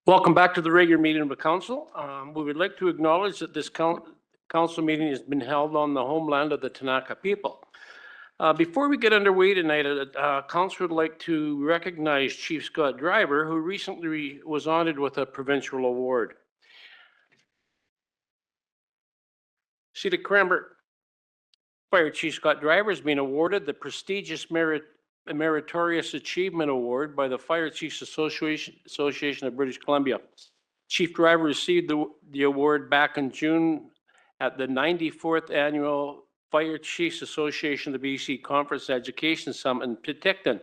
Welcome back to the regular meeting of the council. We would like to acknowledge that this council meeting has been held on the homeland of the Tanaka people. Before we get underway tonight, council would like to recognize Chief Scott Driver, who recently was honored with a provincial award. Cedar Cranbrook Fire Chief Scott Driver has been awarded the prestigious Meritorious Achievement Award by the Fire Chiefs Association of British Columbia. Chief Driver received the award back in June at the 94th Annual Fire Chiefs Association of the BC Conference Education Summit in Penticton.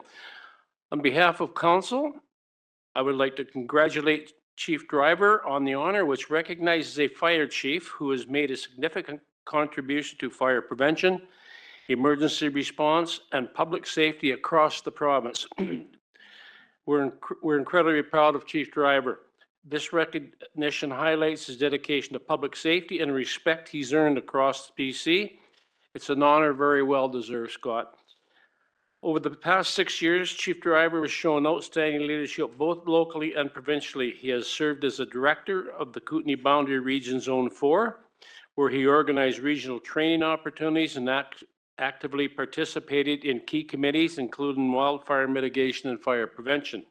On behalf of council, I would like to congratulate Chief Driver on the honor, which recognizes a fire chief who has made a significant contribution to fire prevention, emergency response, and public safety across the province. We're incredibly proud of Chief Driver. This recognition highlights his dedication to public safety and respect he's earned across BC. It's an honor very well deserved, Scott. Over the past 6 years, Chief Driver has shown outstanding leadership both locally and provincially. He has served as a director of the Kootenay Boundary Region Zone 4, where he organized regional training opportunities and actively participated in key committees, including wildfire mitigation and fire prevention.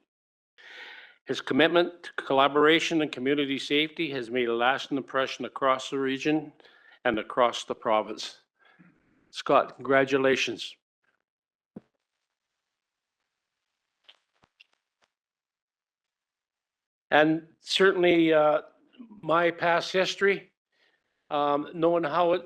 His commitment to collaboration and community safety has made a lasting impression across the region and across the province. Scott, congratulations. And certainly my past history, knowing how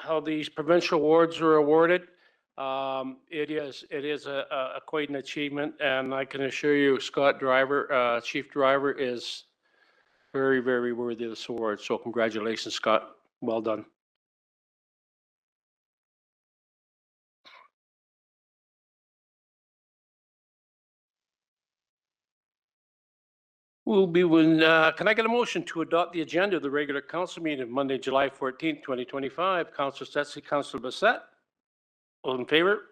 how these provincial awards are awarded, it is a quite an achievement, and I can assure you, Scott Driver, Chief Driver, is very, very worthy of this award. So congratulations, Scott. Well done. Can I get a motion to adopt the agenda of the regular council meeting of Monday, July 14th, 2025? Councillor Stetsy, Councillor Bassett. All in favor?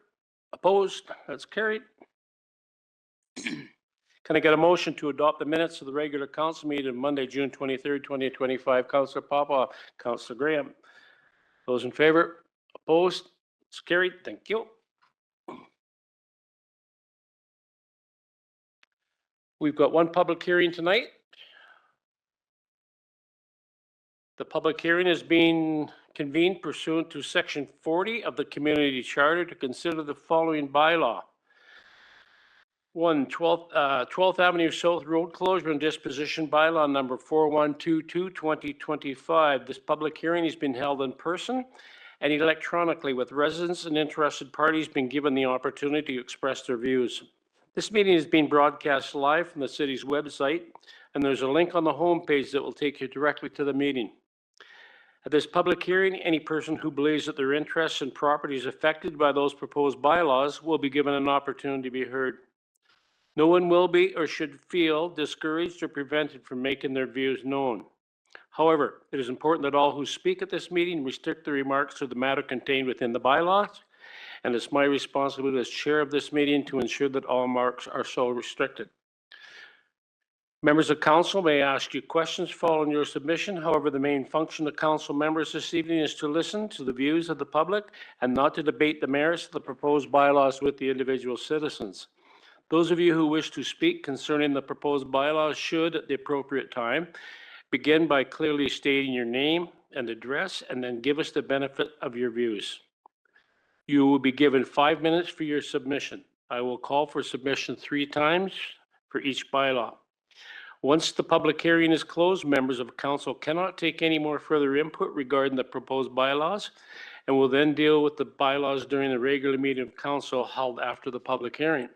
Opposed? That's carried. Can I get a motion to adopt the minutes of the regular council meeting of Monday, June 23rd, 2025? Councillor Popoff, Councillor Graham. Those in favor? Opposed? It's carried. Thank you. We've got one public hearing tonight. The public hearing is being convened pursuant to Section 40 of the Community Charter to consider the following bylaw. 1. 12th Avenue South Road Closure and Disposition Bylaw number 4122/2025. This public hearing has been held in person and electronically, with residents and interested parties being given the opportunity to express their views. This meeting is being broadcast live from the city's website, and there's a link on the homepage that will take you directly to the meeting. At this public hearing, any person who believes that their interests and property is affected by those proposed bylaws will be given an opportunity to be heard. No one will be or should feel discouraged or prevented from making their views known. However, it is important that all who speak at this meeting restrict their remarks to the matter contained within the bylaws, and it's my responsibility as chair of this meeting to ensure that all remarks are so restricted. Members of council may ask you questions following your submission. However, the main function of council members this evening is to listen to the views of the public and not to debate the merits of the proposed bylaws with the individual citizens. Those of you who wish to speak concerning the proposed bylaws should, at the appropriate time, begin by clearly stating your name and address, and then give us the benefit of your views. You will be given 5 minutes for your submission. I will call for submission 3 times for each bylaw. Once the public hearing is closed, members of council cannot take any more further input regarding the proposed bylaws, and will then deal with the bylaws during the regular meeting of council held after the public hearing.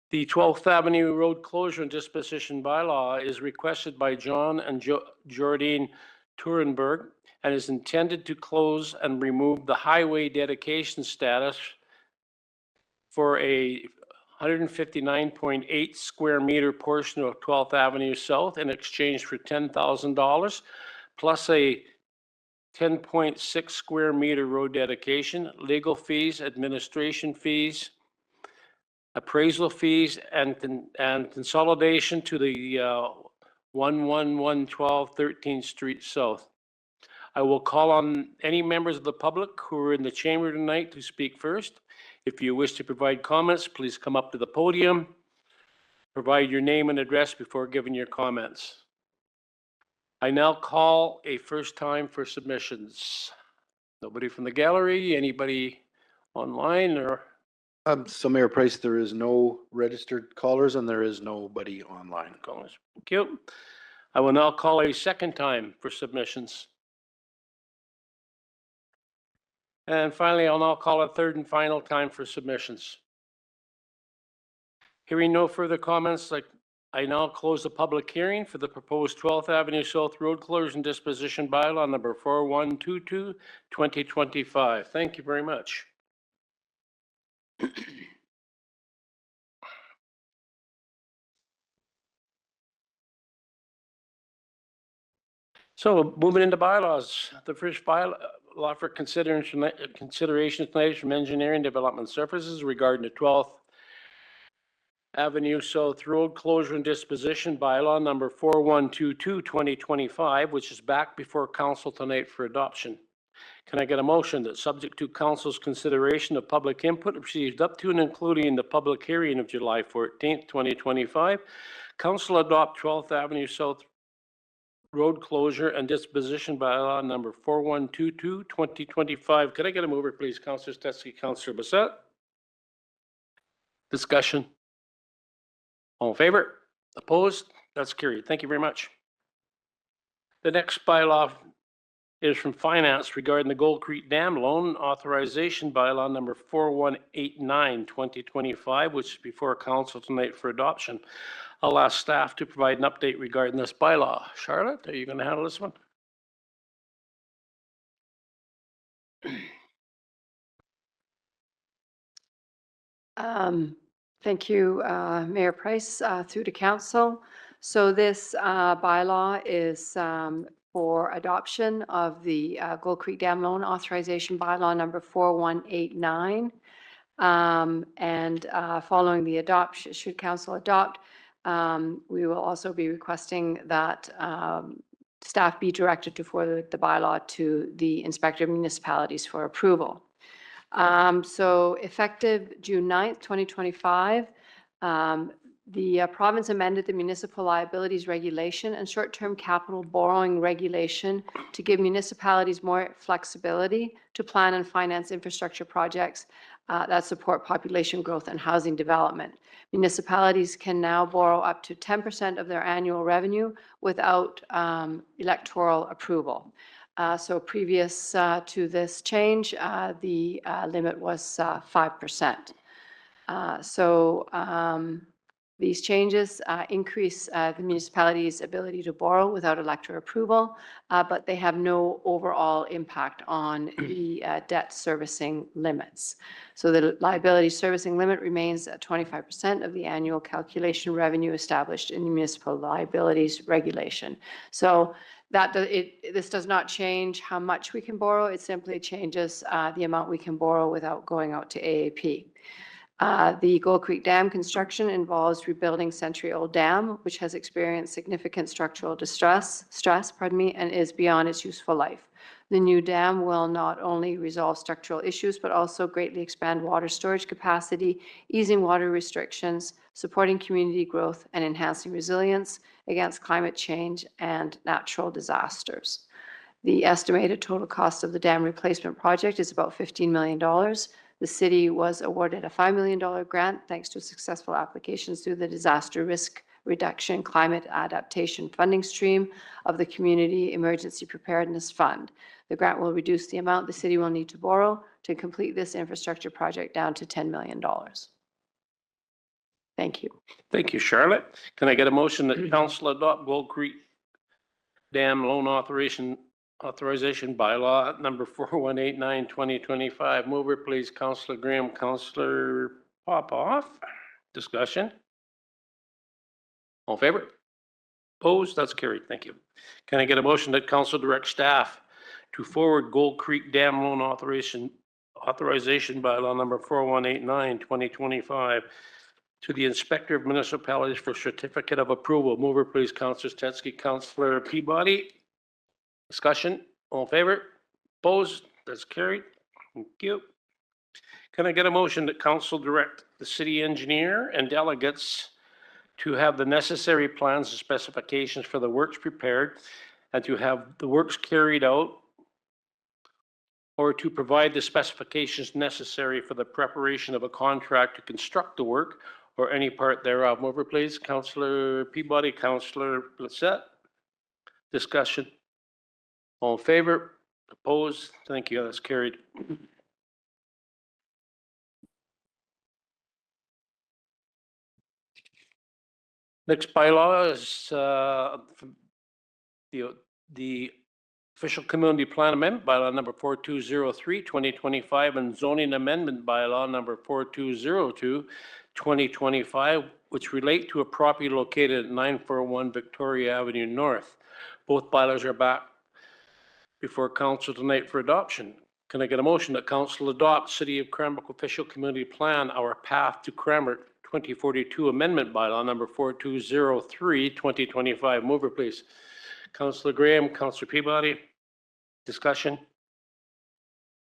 The 12th Avenue Road Closure and Disposition Bylaw is requested by John and Jordine Turenberg, and is intended to close and remove the highway dedication status for a 159.8 square meter portion of 12th Avenue South in exchange for $10,000 plus a 10.6 square meter road dedication, legal fees, administration fees, appraisal fees and consolidation to the 11112 13th Street South. I will call on any members of the public who are in the chamber tonight to speak first. If you wish to provide comments, please come up to the podium. Provide your name and address before giving your comments. I now call a first time for submissions. Nobody from the gallery, anybody online or? So Mayor Price, there is no registered callers and there is nobody online. Callers. Thank you. I will now call a second time for submissions. And finally, I'll now call a third and final time for submissions. Hearing no further comments, I now close the public hearing for the proposed 12th Avenue South Road Closure and Disposition Bylaw number 4122, 2025. Thank you very much. So moving into bylaws, the first bylaw for consideration tonight is from Engineering Development Services regarding the 12th Avenue South Road Closure and Disposition Bylaw number 4122, 2025, which is back before council tonight for adoption. Can I get a motion that, subject to council's consideration of public input received up to and including the public hearing of July 14th, 2025, council adopt 12th Avenue South Road Closure and Disposition Bylaw number 4122, 2025. Can I get a mover, please? Councillor Stetsky, Councillor Bassett. Discussion. All in favor? Opposed? That's carried. Thank you very much. The next bylaw is from Finance regarding the Gold Creek Dam Loan Authorization Bylaw number 4189, 2025, which is before council tonight for adoption. I'll ask staff to provide an update regarding this bylaw. Charlotte, are you going to handle this one? Thank you, Mayor Price, through to council. So this bylaw is for adoption of the Gold Creek Dam Loan Authorization Bylaw number 4189. Following the adoption, should council adopt, we will also be requesting that staff be directed to forward the bylaw to the Inspector of Municipalities for approval. So effective June 9th, 2025, the province amended the municipal liabilities regulation and short-term capital borrowing regulation to give municipalities more flexibility to plan and finance infrastructure projects that support population growth and housing development. Municipalities can now borrow up to 10% of their annual revenue without electoral approval. So previous to this change, the limit was 5%. These changes increase the municipality's ability to borrow without elector approval, but they have no overall impact on the debt servicing limits. So the liability servicing limit remains at 25% of the annual calculation revenue established in the municipal liabilities regulation. So this does not change how much we can borrow. It simply changes the amount we can borrow without going out to AAP. The Gold Creek Dam construction involves rebuilding century-old dam, which has experienced significant structural stress, and is beyond its useful life. The new dam will not only resolve structural issues, but also greatly expand water storage capacity, easing water restrictions, supporting community growth, and enhancing resilience against climate change and natural disasters. The estimated total cost of the dam replacement project is about $15 million. The city was awarded a $5 million grant thanks to successful applications through the Disaster Risk Reduction Climate Adaptation Funding Stream of the Community Emergency Preparedness Fund. The grant will reduce the amount the city will need to borrow to complete this infrastructure project down to $10 million. Thank you. Thank you, Charlotte. Can I get a motion that council adopt Gold Creek Dam Loan Authorization Bylaw number 4189, 2025. Mover, please, Councillor Graham. Councillor Popoff. Discussion. All in favor? Opposed? That's carried. Thank you. Can I get a motion that council direct staff to forward Gold Creek Dam Loan Authorization Bylaw number 4189, 2025 to the Inspector of Municipalities for certificate of approval. Mover, please, Councillor Stetsky. Councillor Peabody. Discussion. All in favor? Opposed? That's carried. Thank you. Can I get a motion that council direct the city engineer and delegates to have the necessary plans and specifications for the works prepared and to have the works carried out, or to provide the specifications necessary for the preparation of a contract to construct the work or any part thereof? Mover, please. Councillor Peabody, Councillor Blissett. Discussion. All in favor? Opposed? Thank you. That's carried. Next bylaw is the official community plan amendment bylaw number 4203, 2025, and zoning amendment bylaw number 4202, 2025, which relate to a property located at 941 Victoria Avenue North. Both bylaws are back before council tonight for adoption. Can I get a motion that council adopt City of Cranbrook official community plan, Our Path to Cranbrook 2042 amendment bylaw number 4203, 2025? Mover, please. Councillor Graham, Councillor Peabody. Discussion.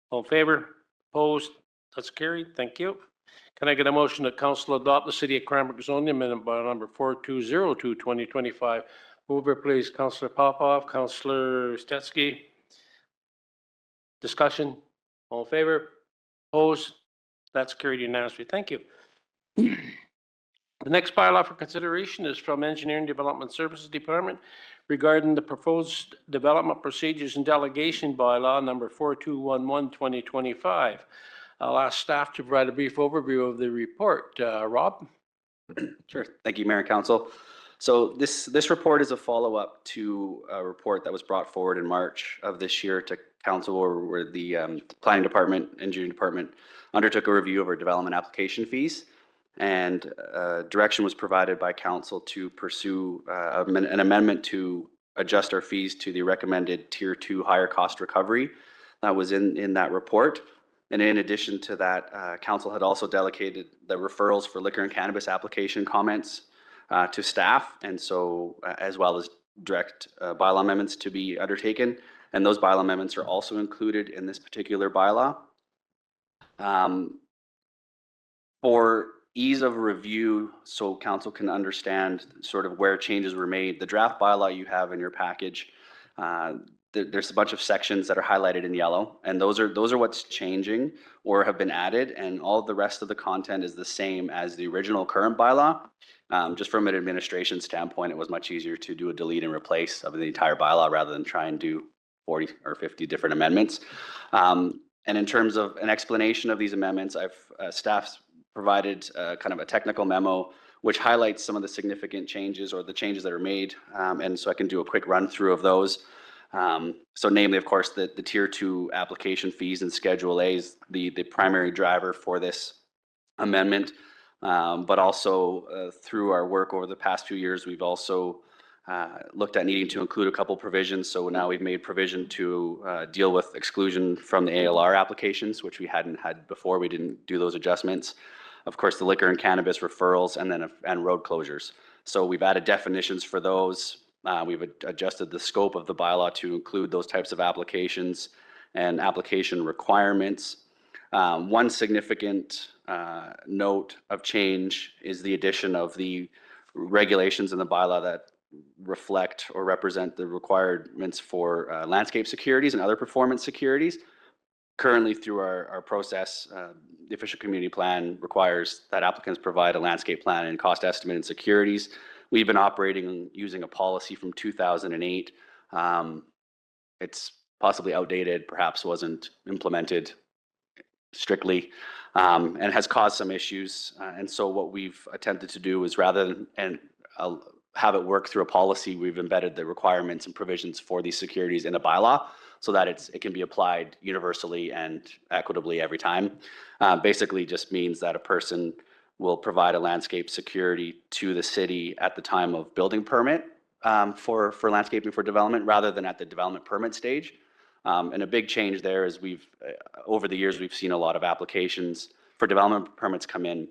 All in favor? Opposed? That's carried. Thank you. Can I get a motion that council adopt the City of Cranbrook zoning amendment bylaw number 4202, 2025? Mover, please. Councillor Popoff, Councillor Stetsky. Discussion. All in favor? Opposed? That's carried unanimously. Thank you. The next bylaw for consideration is from Engineering Development Services Department regarding the proposed development procedures and delegation bylaw number 4211, 2025. I'll ask staff to provide a brief overview of the report. Rob? Sure. Thank you, Mayor and Council. So this report is a follow-up to a report that was brought forward in March of this year to Council, where the Planning Department, Engineering Department undertook a review of our development application fees, and direction was provided by Council to pursue an amendment to adjust our fees to the recommended Tier 2 higher cost recovery that was in that report. And in addition to that, Council had also delegated the referrals for liquor and cannabis application comments to staff, and so as well as direct bylaw amendments to be undertaken. And those bylaw amendments are also included in this particular bylaw. For ease of review, so council can understand sort of where changes were made, the draft bylaw you have in your package, there's a bunch of sections that are highlighted in yellow, and those are what's changing or have been added, and all the rest of the content is the same as the original current bylaw. Just from an administration standpoint, it was much easier to do a delete and replace of the entire bylaw rather than try and do 40 or 50 different amendments. And in terms of an explanation of these amendments, staff's provided kind of a technical memo which highlights some of the significant changes or the changes that are made, and so I can do a quick run through of those. So namely, of course, the Tier 2 application fees in Schedule A is the primary driver for this amendment, but also through our work over the past few years, we've also looked at needing to include a couple provisions. So now we've made provision to deal with exclusion from the ALR applications, which we hadn't had before. We didn't do those adjustments. Of course, the liquor and cannabis referrals, and road closures. So we've added definitions for those. We've adjusted the scope of the bylaw to include those types of applications and application requirements. One significant note of change is the addition of the regulations in the bylaw that reflect or represent the requirements for landscape securities and other performance securities. Currently, through our process, the official community plan requires that applicants provide a landscape plan and cost estimate and securities. We've been operating using a policy from 2008. It's possibly outdated, perhaps wasn't implemented strictly, and has caused some issues. And so what we've attempted to do is, rather than have it work through a policy, we've embedded the requirements and provisions for these securities in a bylaw so that it can be applied universally and equitably every time. Basically just means that a person will provide a landscape security to the city at the time of building permit for landscaping for development, rather than at the development permit stage. And a big change there is over the years, we've seen a lot of applications for development permits come in,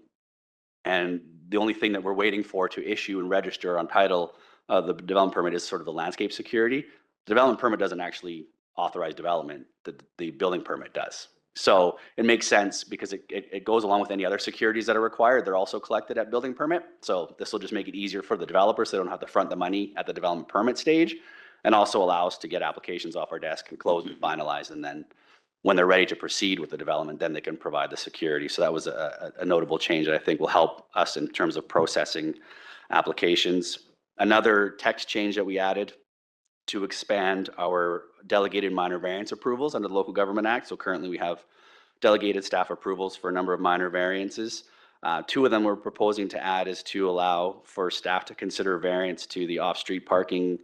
and the only thing that we're waiting for to issue and register on title of the development permit is sort of the landscape security. The development permit doesn't actually authorize development, the building permit does. So it makes sense because it goes along with any other securities that are required. They're also collected at building permit. So this will just make it easier for the developers so they don't have to front the money at the development permit stage, and also allow us to get applications off our desk and close and finalize. And then when they're ready to proceed with the development, then they can provide the security. So that was a notable change that I think will help us in terms of processing applications. Another text change that we added to expand our delegated minor variance approvals under the Local Government Act. So currently we have delegated staff approvals for a number of minor variances. Two of them we're proposing to add is to allow for staff to consider variance to the off-street parking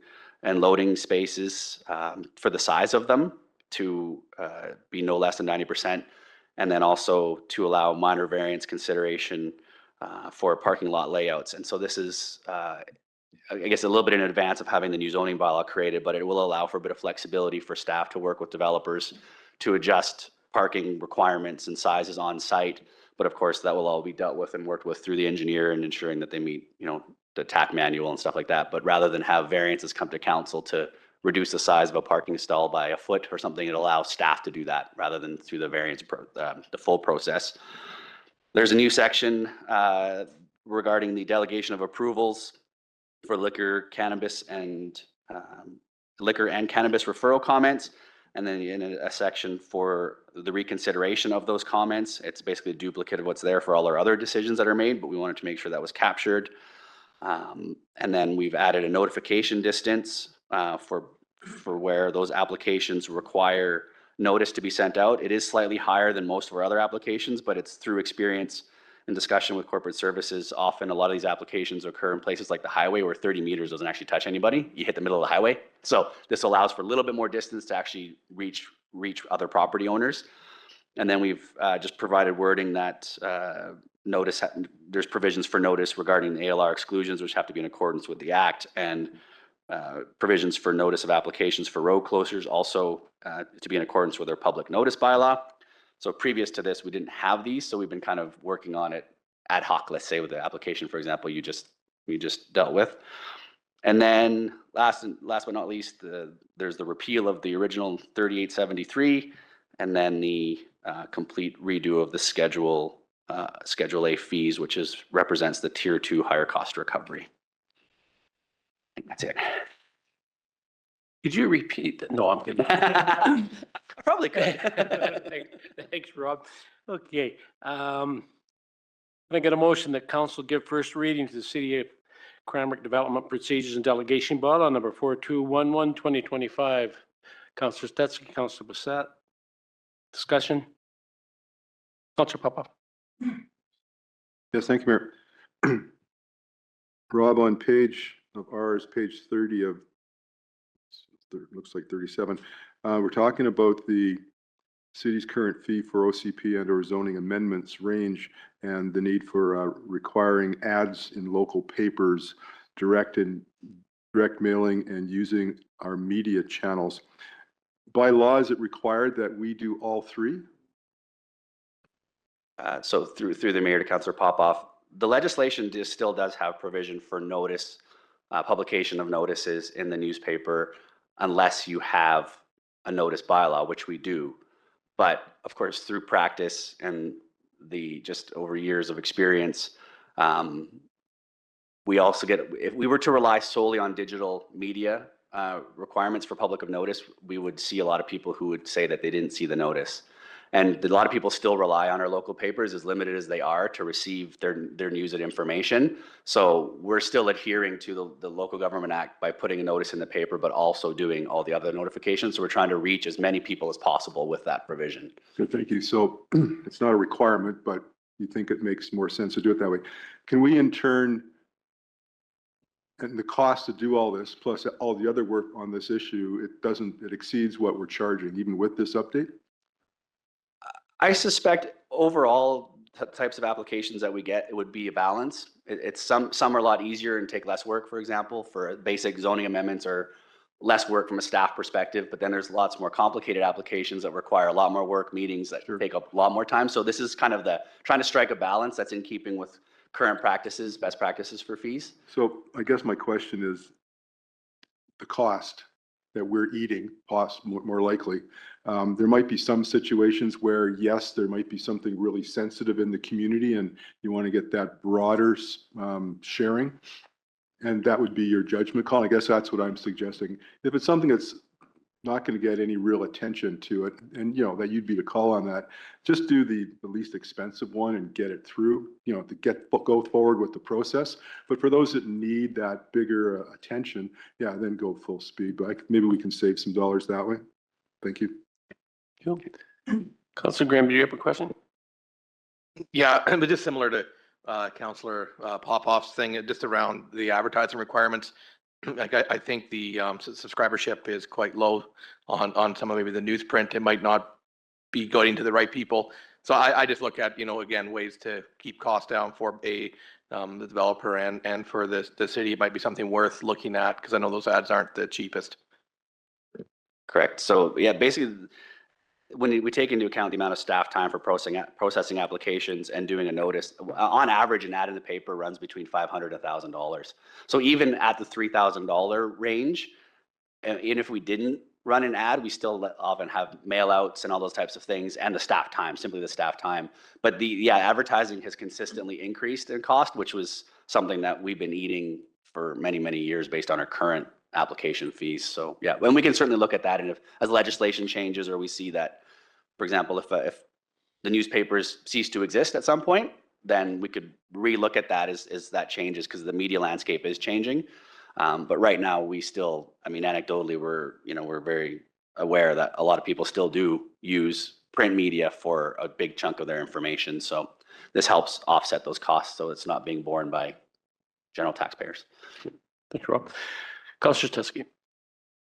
and loading spaces for the size of them to be no less than 90%. And then also to allow minor variance consideration for parking lot layouts. And so this is, I guess, a little bit in advance of having the new zoning bylaw created, but it will allow for a bit of flexibility for staff to work with developers to adjust parking requirements and sizes on site. But of course, that will all be dealt with and worked with through the engineer and ensuring that they meet, the TAC manual and stuff like that. But rather than have variances come to council to reduce the size of a parking stall by a foot or something, it allows staff to do that rather than through the variance, the full process. There's a new section regarding the delegation of approvals for liquor, cannabis, and cannabis referral comments. And then in a section for the reconsideration of those comments. It's basically a duplicate of what's there for all our other decisions that are made, but we wanted to make sure that was captured. And then we've added a notification distance for where those applications require notice to be sent out. It is slightly higher than most of our other applications, but it's through experience and discussion with corporate services. Often a lot of these applications occur in places like the highway where 30 meters doesn't actually touch anybody. You hit the middle of the highway. So this allows for a little bit more distance to actually reach other property owners. And then we've just provided wording that there's provisions for notice regarding the ALR exclusions, which have to be in accordance with the Act, and provisions for notice of applications for road closures also to be in accordance with our public notice bylaw. So previous to this, we didn't have these, so we've been kind of working on it ad hoc, let's say with the application, for example, we just dealt with. And then last but not least, there's the repeal of the original 3873, and then the complete redo of the Schedule A fees, which represents the Tier 2 higher cost recovery. I think that's it. Could you repeat that? No, I'm kidding. I probably could. Thanks, Rob. Okay. Can I get a motion that council give first reading to the City of Cranbrook Development Procedures and Delegation Bylaw number 4211, 2025. Councillor Stetsky, Councillor Bassett. Discussion? Councillor Popov. Yes, thank you, Mayor. Rob, on page 30 of, looks like 37, we're talking about the city's current fee for OCP and or zoning amendments range and the need for requiring ads in local papers, direct mailing, and using our media channels. By law, is it required that we do all three? So through the mayor to Councillor Popoff, the legislation still does have provision for notice, publication of notices in the newspaper, unless you have a notice bylaw, which we do. But of course, through practice and just over years of experience, we also if we were to rely solely on digital media requirements for public of notice, we would see a lot of people who would say that they didn't see the notice. And a lot of people still rely on our local papers, as limited as they are, to receive their news and information. So we're still adhering to the Local Government Act by putting a notice in the paper, but also doing all the other notifications. So we're trying to reach as many people as possible with that provision. Good, thank you. So it's not a requirement, but you think it makes more sense to do it that way. Can we in turn, and the cost to do all this, plus all the other work on this issue, it exceeds what we're charging, even with this update? I suspect overall types of applications that we get, it would be a balance. It's some are a lot easier and take less work, for example, for basic zoning amendments or less work from a staff perspective, but then there's lots more complicated applications that require a lot more work, meetings that take up a lot more time. So this is kind of trying to strike a balance that's in keeping with current practices, best practices for fees. So I guess my question is the cost that we're eating, more likely. There might be some situations where, yes, there might be something really sensitive in the community and you want to get that broader sharing. And that would be your judgment call. I guess that's what I'm suggesting. If it's something that's not going to get any real attention to it, and that you'd be the call on that, just do the least expensive one and get it through, to go forward with the process. But for those that need that bigger attention, yeah, then go full speed. But maybe we can save some dollars that way. Thank you. Councillor Graham, do you have a question? Yeah, but just similar to Councillor Popoff's thing, just around the advertising requirements. Like I think the subscribership is quite low on some of maybe the newsprint. It might not be going to the right people. So I just look at, again, ways to keep costs down for the developer and for the city. It might be something worth looking at because I know those ads aren't the cheapest. Correct. So yeah, basically, when we take into account the amount of staff time for processing applications and doing a notice, on average, an ad in the paper runs between $500 and $1,000. So even at the $3,000 range, even if we didn't run an ad, we still often have mail outs and all those types of things, and the staff time, simply the staff time. But advertising has consistently increased in cost, which was something that we've been eating for many, many years based on our current application fees. So yeah, and we can certainly look at that. And if as legislation changes, or we see that, for example, if the newspapers cease to exist at some point, then we could relook at that as that changes, because the media landscape is changing. But right now, we still, anecdotally, we're very aware that a lot of people still do use print media for a big chunk of their information. So this helps offset those costs, so it's not being borne by general taxpayers. Thank you, Rob. Councillor Teske.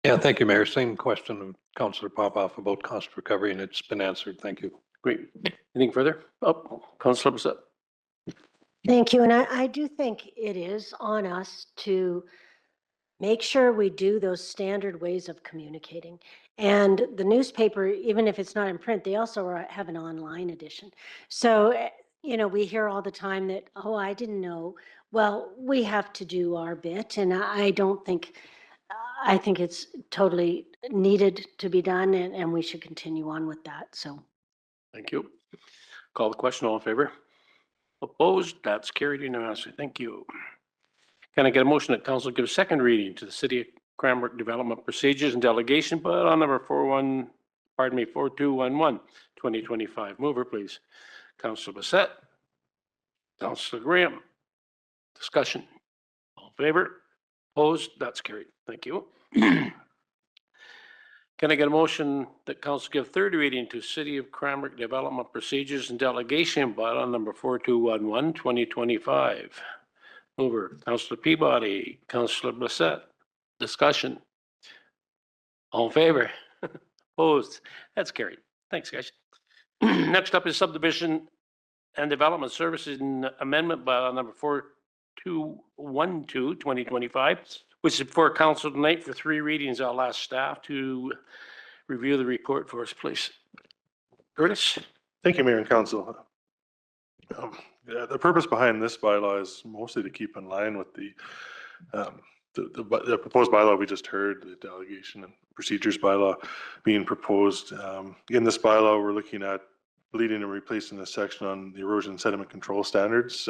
Yeah, thank you, Mayor. Same question of Councillor Popoff about cost recovery, and it's been answered. Thank you. Great. Anything further? Oh, Councillor Bissett. Thank you. And I do think it is on us to make sure we do those standard ways of communicating. And the newspaper, even if it's not in print, they also have an online edition. So, we hear all the time that, oh, I didn't know. Well, we have to do our bit. And I think it's totally needed to be done, and we should continue on with that. So. Thank you. Call the question. All in favor? Opposed? That's carried unanimously. Thank you. Can I get a motion that council give second reading to the City of Cranbrook Development Procedures and Delegation, but on number 4211, 2025. Mover, please. Councillor Bissett. Councillor Graham. Discussion. All in favor? Opposed? That's carried. Thank you. Can I get a motion that council give third reading to City of Cranbrook Development Procedures and Delegation, but on number 4211, 2025. Mover, Councillor Peabody, Councillor Bissett. Discussion. All in favor? Opposed? That's carried. Thanks, guys. Next up is Subdivision and Development Services Amendment by number 4212, 2025, which is before council tonight for three readings. I'll ask staff to review the report for us, please. Curtis? Thank you, Mayor and Council. The purpose behind this bylaw is mostly to keep in line with the proposed bylaw we just heard, the delegation and procedures bylaw being proposed. In this bylaw, we're looking at deleting and replacing the section on the erosion sediment control standards.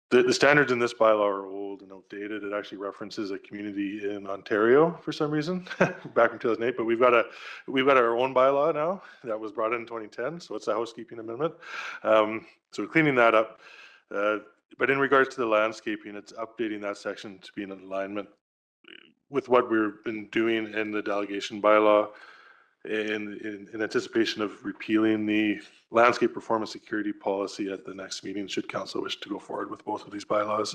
The standards in this bylaw are old and outdated. It actually references a community in Ontario for some reason back in 2008, but we've got our own bylaw now that was brought in 2010. So it's a housekeeping amendment. So we're cleaning that up. But in regards to the landscaping, it's updating that section to be in alignment with what we've been doing in the delegation bylaw in anticipation of repealing the landscape performance security policy at the next meeting, should council wish to go forward with both of these bylaws.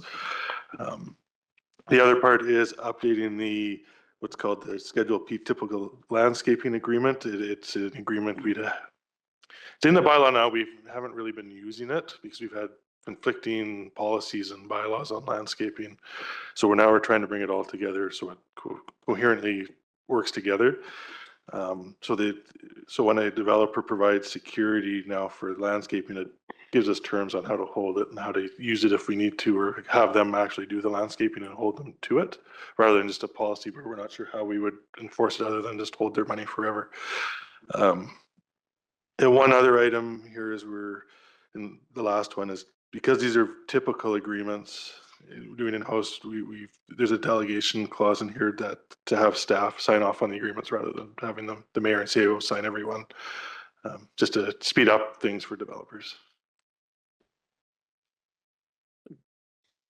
The other part is updating what's called the Schedule P typical landscaping agreement. It's an agreement it's in the bylaw now. We haven't really been using it because we've had conflicting policies and bylaws on landscaping. So we're trying to bring it all together so it coherently works together. So when a developer provides security now for landscaping, gives us terms on how to hold it and how to use it if we need to, or have them actually do the landscaping and hold them to it, rather than just a policy where we're not sure how we would enforce it other than just hold their money forever. And one other item here is and the last one is, because these are typical agreements, doing in-house, there's a delegation clause in here that to have staff sign off on the agreements rather than having the mayor and CAO sign everyone, just to speed up things for developers.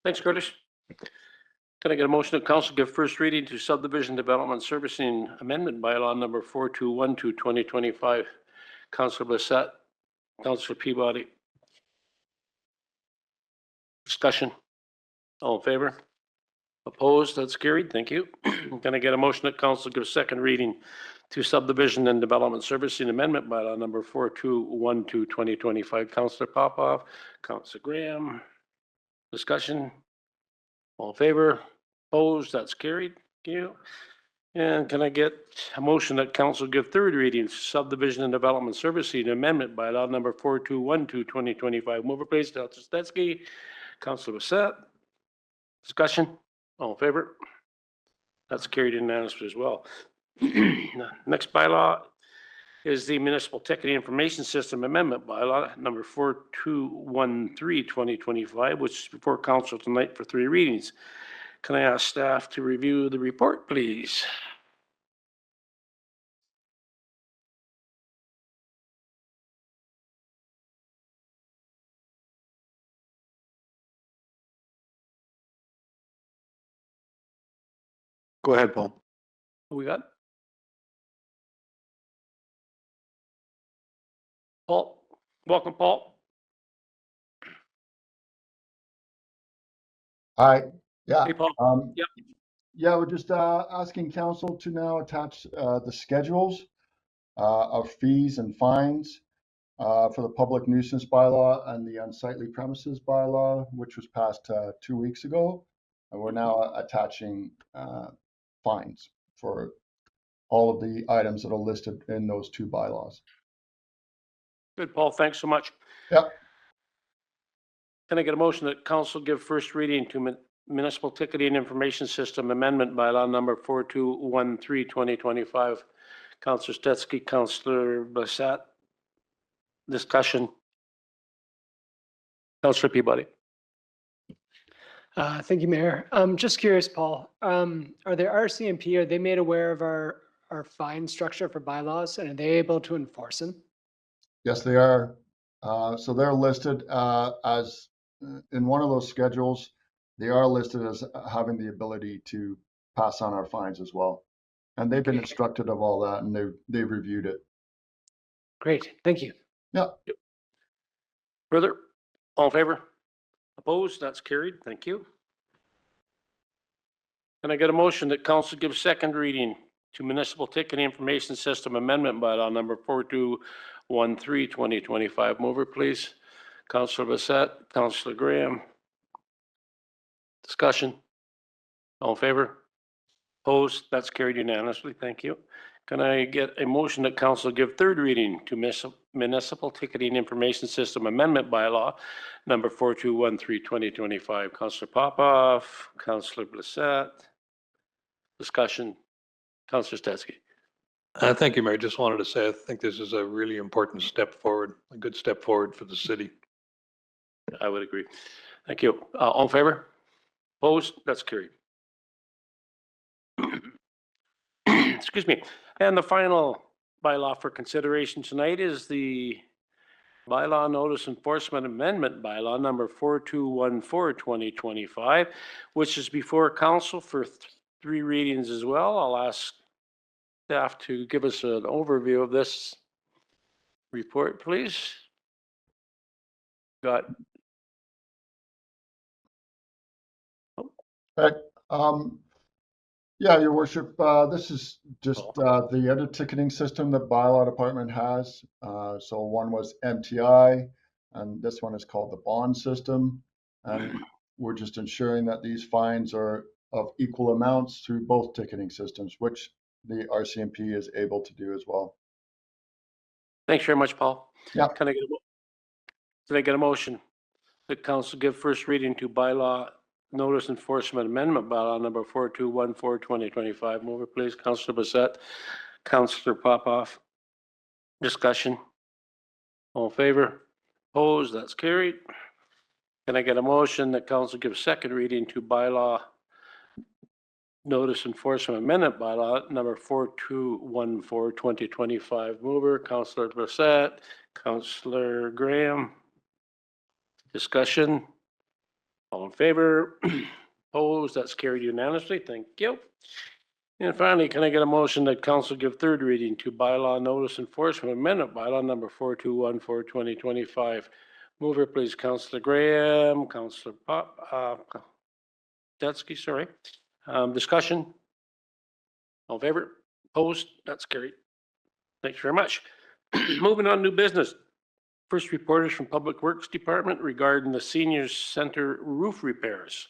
Thanks, Curtis. Can I get a motion that council give first reading to subdivision development servicing amendment bylaw number 4212 2025? Councillor Blissett, Councillor Peabody. Discussion. All in favor? Opposed? That's carried. Thank you. Can I get a motion that council give second reading to subdivision and development servicing amendment bylaw number 4212 2025? Councillor Popoff, Councillor Graham. Discussion. All in favor? Opposed? That's carried. Thank you. And can I get a motion that council give third reading to subdivision and development servicing amendment bylaw number 4212 2025? Mover please, Councillor Stetsky, Councillor Blissett. Discussion. All in favor? That's carried unanimously as well. Next bylaw is the municipal ticketing information system amendment bylaw number 4213 2025, which is before council tonight for three readings. Can I ask staff to review the report, please? Go ahead, Paul. What we got? Paul, welcome, Paul. Hi, yeah. Hey, Paul. Yep. Yeah, we're just asking council to now attach the schedules of fees and fines for the public nuisance bylaw and the unsightly premises bylaw, which was passed 2 weeks ago. And we're now attaching fines for all of the items that are listed in those two bylaws. Good, Paul. Thanks so much. Yep. Can I get a motion that council give first reading to municipal ticketing information system amendment bylaw number 4213 2025? Councillor Stetsky, Councillor Blissett. Discussion. Councillor Peabody. Thank you, Mayor. Just curious, Paul, are the RCMP, are they made aware of our fine structure for bylaws, and are they able to enforce them? Yes, they are. So they're listed as in one of those schedules. They are listed as having the ability to pass on our fines as well. And they've been instructed of all that, and they've reviewed it. Great, thank you. Yeah. Further? All in favor? Opposed? That's carried. Thank you. Can I get a motion that council gives second reading to municipal ticketing information system amendment bylaw number 4213 2025? Mover, please. Councillor Blissett, Councillor Graham. Discussion. All in favor? Opposed? That's carried unanimously. Thank you. Can I get a motion that council give third reading to municipal ticketing information system amendment bylaw number 4213 2025? Councillor Popoff, Councillor Blissett. Discussion. Councillor Stetsky. Thank you, Mayor. Just wanted to say, I think this is a really important step forward, a good step forward for the city. I would agree. Thank you. All in favor? Opposed? That's carried. Excuse me. And the final bylaw for consideration tonight is the bylaw notice enforcement amendment bylaw number 4214 2025, which is before council for three readings as well. I'll ask staff to give us an overview of this report, please. Got. Yeah, Your Worship, this is just the other ticketing system that bylaw department has. So one was MTI, and this one is called the bond system. And we're just ensuring that these fines are of equal amounts through both ticketing systems, which the RCMP is able to do as well. Thanks very much, Paul. Yeah. Can I get Did I get a motion that council give first reading to bylaw notice enforcement amendment bylaw number 4214/2025? Mover, please. Councillor Bassett, Councillor Popoff. Discussion. All in favor? Opposed? That's carried. Can I get a motion that council give second reading to bylaw notice enforcement amendment bylaw number 4214/2025? Mover, Councillor Bassett, Councillor Graham. Discussion. All in favor? Opposed? That's carried unanimously. Thank you. And finally, can I get a motion that council give third reading to bylaw notice enforcement amendment bylaw number 4214/2025? Mover, please. Councillor Graham, Councillor Detsky, sorry. Discussion. All in favor? Opposed? That's carried. Thanks very much. Moving on, new business. First report is from Public Works Department regarding the senior center roof repairs.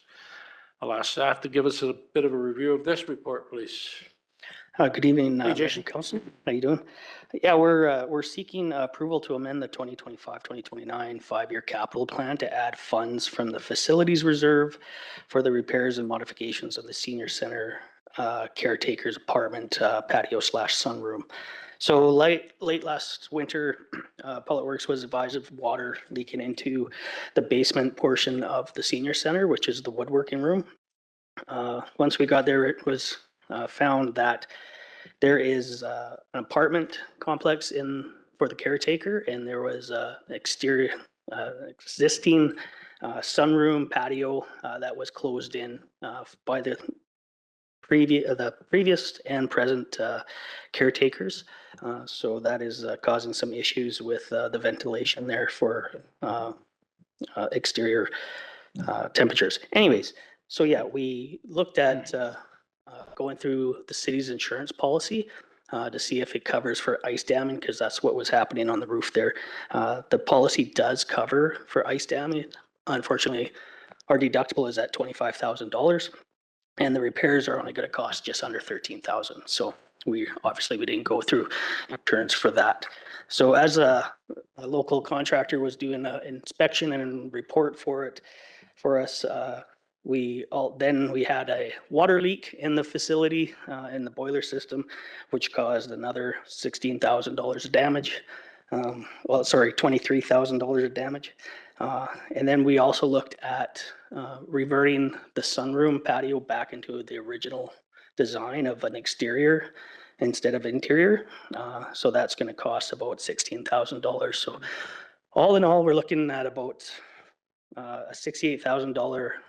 I'll ask staff to give us a bit of a review of this report, please. Good evening, Hey, Jason. Council. How you doing? Yeah, we're seeking approval to amend the 2025-2029 five-year capital plan to add funds from the facilities reserve for the repairs and modifications of the senior center caretaker's apartment patio/sunroom. So late last winter, Public Works was advised of water leaking into the basement portion of the senior center, which is the woodworking room. Once we got there, it was found that there is an apartment complex for the caretaker, and there was an exterior existing sunroom patio that was closed in by the previous and present caretakers. So that is causing some issues with the ventilation there for exterior temperatures. Anyways, so yeah, we looked at going through the city's insurance policy to see if it covers for ice damming, because that's what was happening on the roof there. The policy does cover for ice damming. Unfortunately, our deductible is at $25,000. And the repairs are only going to cost just under $13,000. So we didn't go through insurance for that. So as a local contractor was doing an inspection and report for us, we had a water leak in the facility in the boiler system, which caused another $16,000 of damage. $23,000 of damage. And then we also looked at reverting the sunroom patio back into the original design of an exterior instead of interior. So that's going to cost about $16,000. So all in all, we're looking at about a $68,000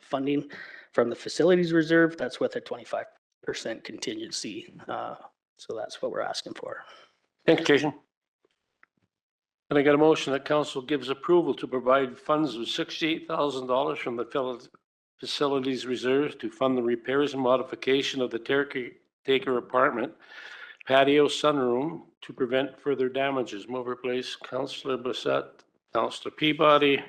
funding from the facilities reserve. That's with a 25% contingency. So that's what we're asking for. Thanks, Jason. And I got a motion that council gives approval to provide funds of $68,000 from the facilities reserves to fund the repairs and modification of the caretaker apartment patio sunroom to prevent further damages. Mover, please. Councillor Bassett, Councillor Peabody.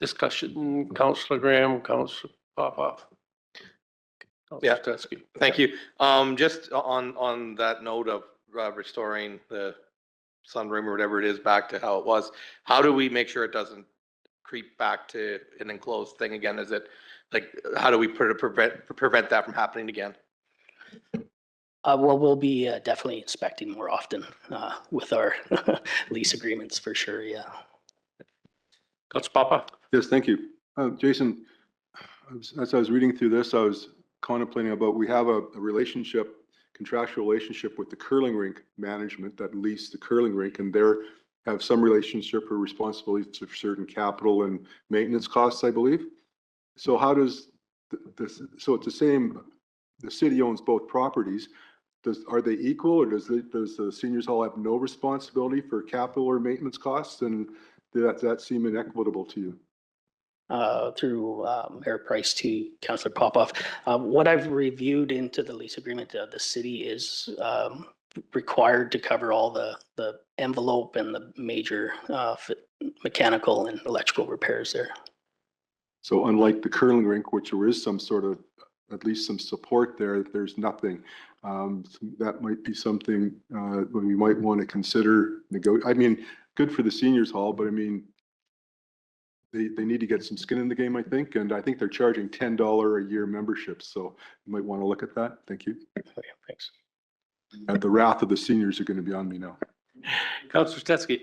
Discussion. Councillor Graham, Councillor Popoff. Yeah, thank you. Just on that note of restoring the sunroom or whatever it is back to how it was, how do we make sure it doesn't creep back to an enclosed thing again? Is it like, how do we prevent that from happening again? Well, we'll be definitely inspecting more often with our lease agreements for sure. Yeah. Councillor Popoff. Yes, thank you. Jason, as I was reading through this, I was contemplating about, we have a contractual relationship with the curling rink management that lease the curling rink, and they have some relationship or responsibilities for certain capital and maintenance costs, I believe. So how does so it's the same, the city owns both properties. Are they equal, or does the seniors hall have no responsibility for capital or maintenance costs? And does that seem inequitable to you? Through Mayor Price to Councillor Popoff. What I've reviewed into the lease agreement, the city is required to cover all the envelope and the major mechanical and electrical repairs there. So unlike the curling rink, which there is some sort of, at least some support there, there's nothing. So that might be something we might want to consider. I mean, good for the seniors hall, but I mean, they need to get some skin in the game, I think, and I think they're charging $10 a year membership, so you might want to look at that. Thank you. Okay, thanks. The wrath of the seniors are going to be on me now. Councillor Stetsky.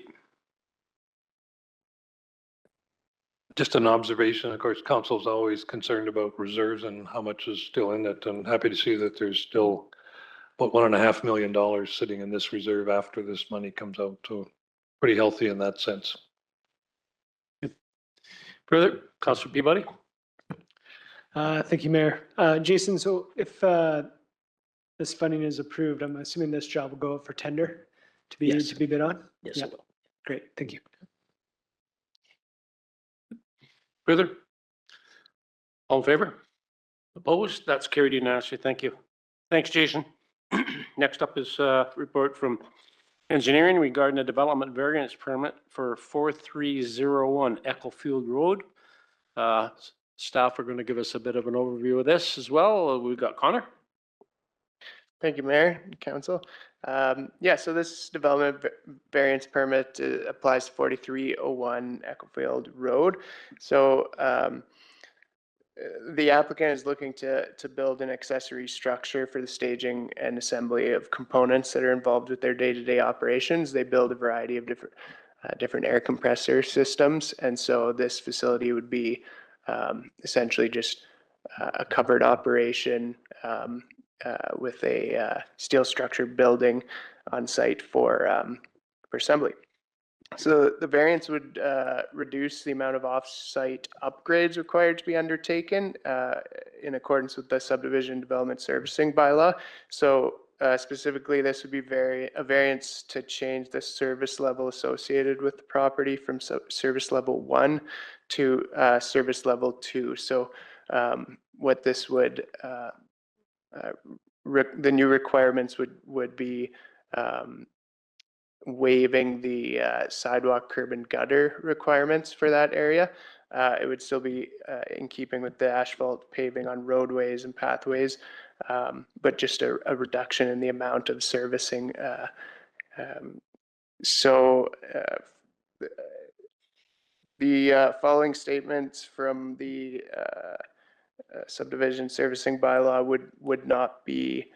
Just an observation, of course, council's always concerned about reserves and how much is still in it. And happy to see that there's still about $1.5 million sitting in this reserve after this money comes out. So pretty healthy in that sense. Further, Councillor Peabody. Thank you, Mayor. Jason, so if this funding is approved, I'm assuming this job will go out for tender to be Yes. bid on? Yes, Yeah. it will. Great, thank you. Further? All in favor? Opposed? That's carried unanimously. Thank you. Thanks, Jason. Next up is a report from engineering regarding a development variance permit for 4301 Ecclefield Road. Staff are going to give us a bit of an overview of this as well. We've got Connor. Thank you, Mayor and Council. Yeah, so this development variance permit applies to 4301 Ecclefield Road. So the applicant is looking to build an accessory structure for the staging and assembly of components that are involved with their day-to-day operations. They build a variety of different air compressor systems, and so this facility would be essentially just a covered operation with a steel structure building on site for assembly. So the variance would reduce the amount of off-site upgrades required to be undertaken in accordance with the subdivision development servicing bylaw. So specifically, this would be a variance to change the service level associated with the property from service level 1 to service level 2. So what this would the new requirements would be waiving the sidewalk, curb, and gutter requirements for that area. It would still be in keeping with the asphalt paving on roadways and pathways, but just a reduction in the amount of servicing. The following statements from the subdivision servicing bylaw would not be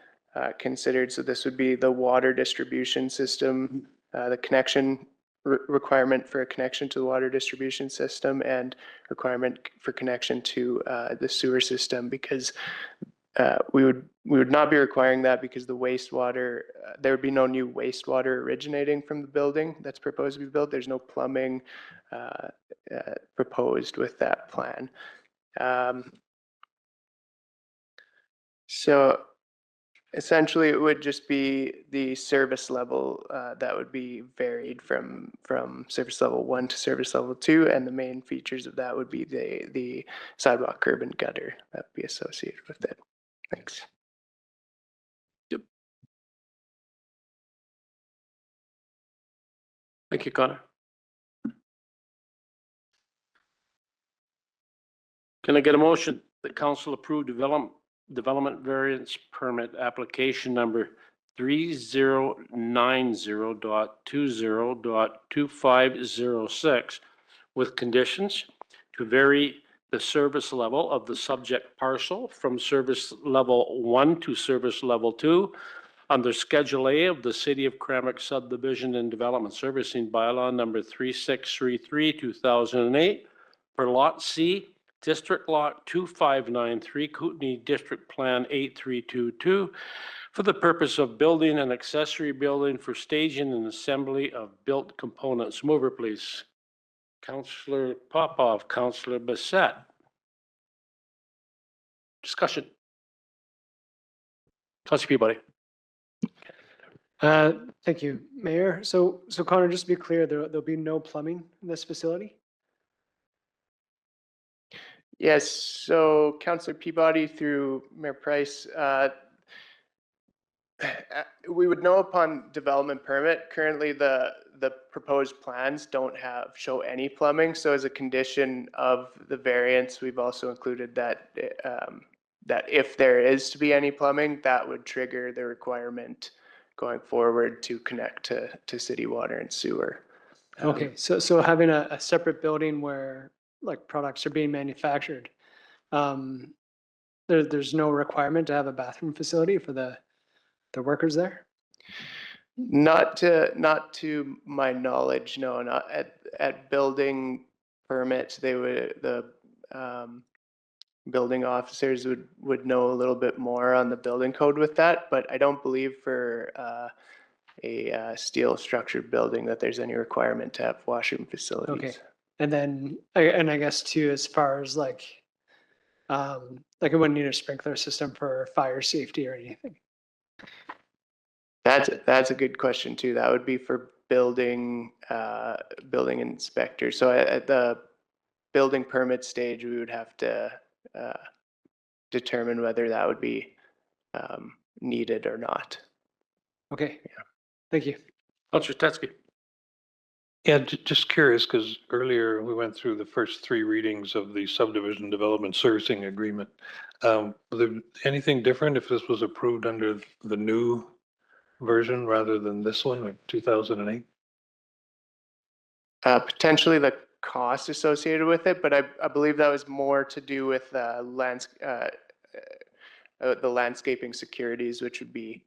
considered. So this would be the water distribution system, the connection requirement for a connection to the water distribution system, and requirement for connection to the sewer system, because we would not be requiring that because the wastewater, there would be no new wastewater originating from the building that's proposed to be built. There's no plumbing proposed with that plan. So essentially, it would just be the service level that would be varied from service level 1 to service level 2, and the main features of that would be the sidewalk, curb, and gutter that would be associated with it. Thanks. Yep. Thank you, Connor. Can I get a motion that council approve development variance permit application number 3090.20.2506 with conditions to vary the service level of the subject parcel from service level 1 to service level 2 under Schedule A of the City of Cranbrook Subdivision and Development Servicing Bylaw number 3633/2008 for Lot C, District Lot 2593, Kootenai District Plan 8322, for the purpose of building an accessory building for staging and assembly of built components. Mover, please. Councillor Popov, Councillor Bassett. Discussion. Councillor Peabody. Thank you, Mayor. So Connor, just to be clear, there'll be no plumbing in this facility? Yes, so Councillor Peabody through Mayor Price, we would know upon development permit. Currently, the proposed plans don't show any plumbing. So as a condition of the variance, we've also included that that if there is to be any plumbing, that would trigger the requirement going forward to connect to city water and sewer. Okay, so having a separate building where like products are being manufactured, there's no requirement to have a bathroom facility for the workers there? Not to my knowledge, no, not at building permits, the building officers would know a little bit more on the building code with that, but I don't believe for a steel structured building that there's any requirement to have washroom facilities. Okay, and then, I guess too, as far as like it wouldn't need a sprinkler system for fire safety or anything. That's a good question too. That would be for building inspectors. So at the building permit stage, we would have to determine whether that would be needed or not. Okay, thank you. Councillor Stetsky. Yeah, just curious, because earlier we went through the first 3 readings of the subdivision development servicing agreement. Was there anything different if this was approved under the new version rather than this one, like 2008? Potentially the cost associated with it, but I believe that was more to do with the landscaping securities, which would be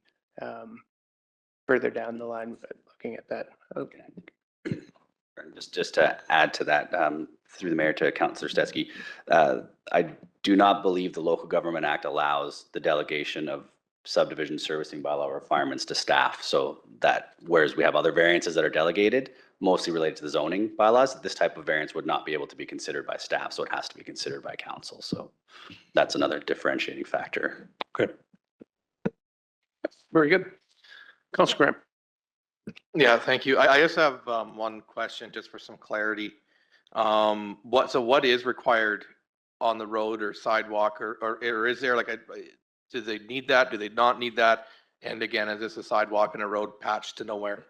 further down the line looking at that. Okay. Just to add to that, through the mayor to Councillor Stetsky, I do not believe the Local Government Act allows the delegation of subdivision servicing bylaw requirements to staff. So that, whereas we have other variances that are delegated, mostly related to the zoning bylaws, this type of variance would not be able to be considered by staff. So it has to be considered by council. So that's another differentiating factor. Okay. Very good. Councillor Graham. Yeah, thank you. I just have one question just for some clarity. What is required on the road or sidewalk or is there like do they need that? Do they not need that? And again, is this a sidewalk and a road patched to nowhere?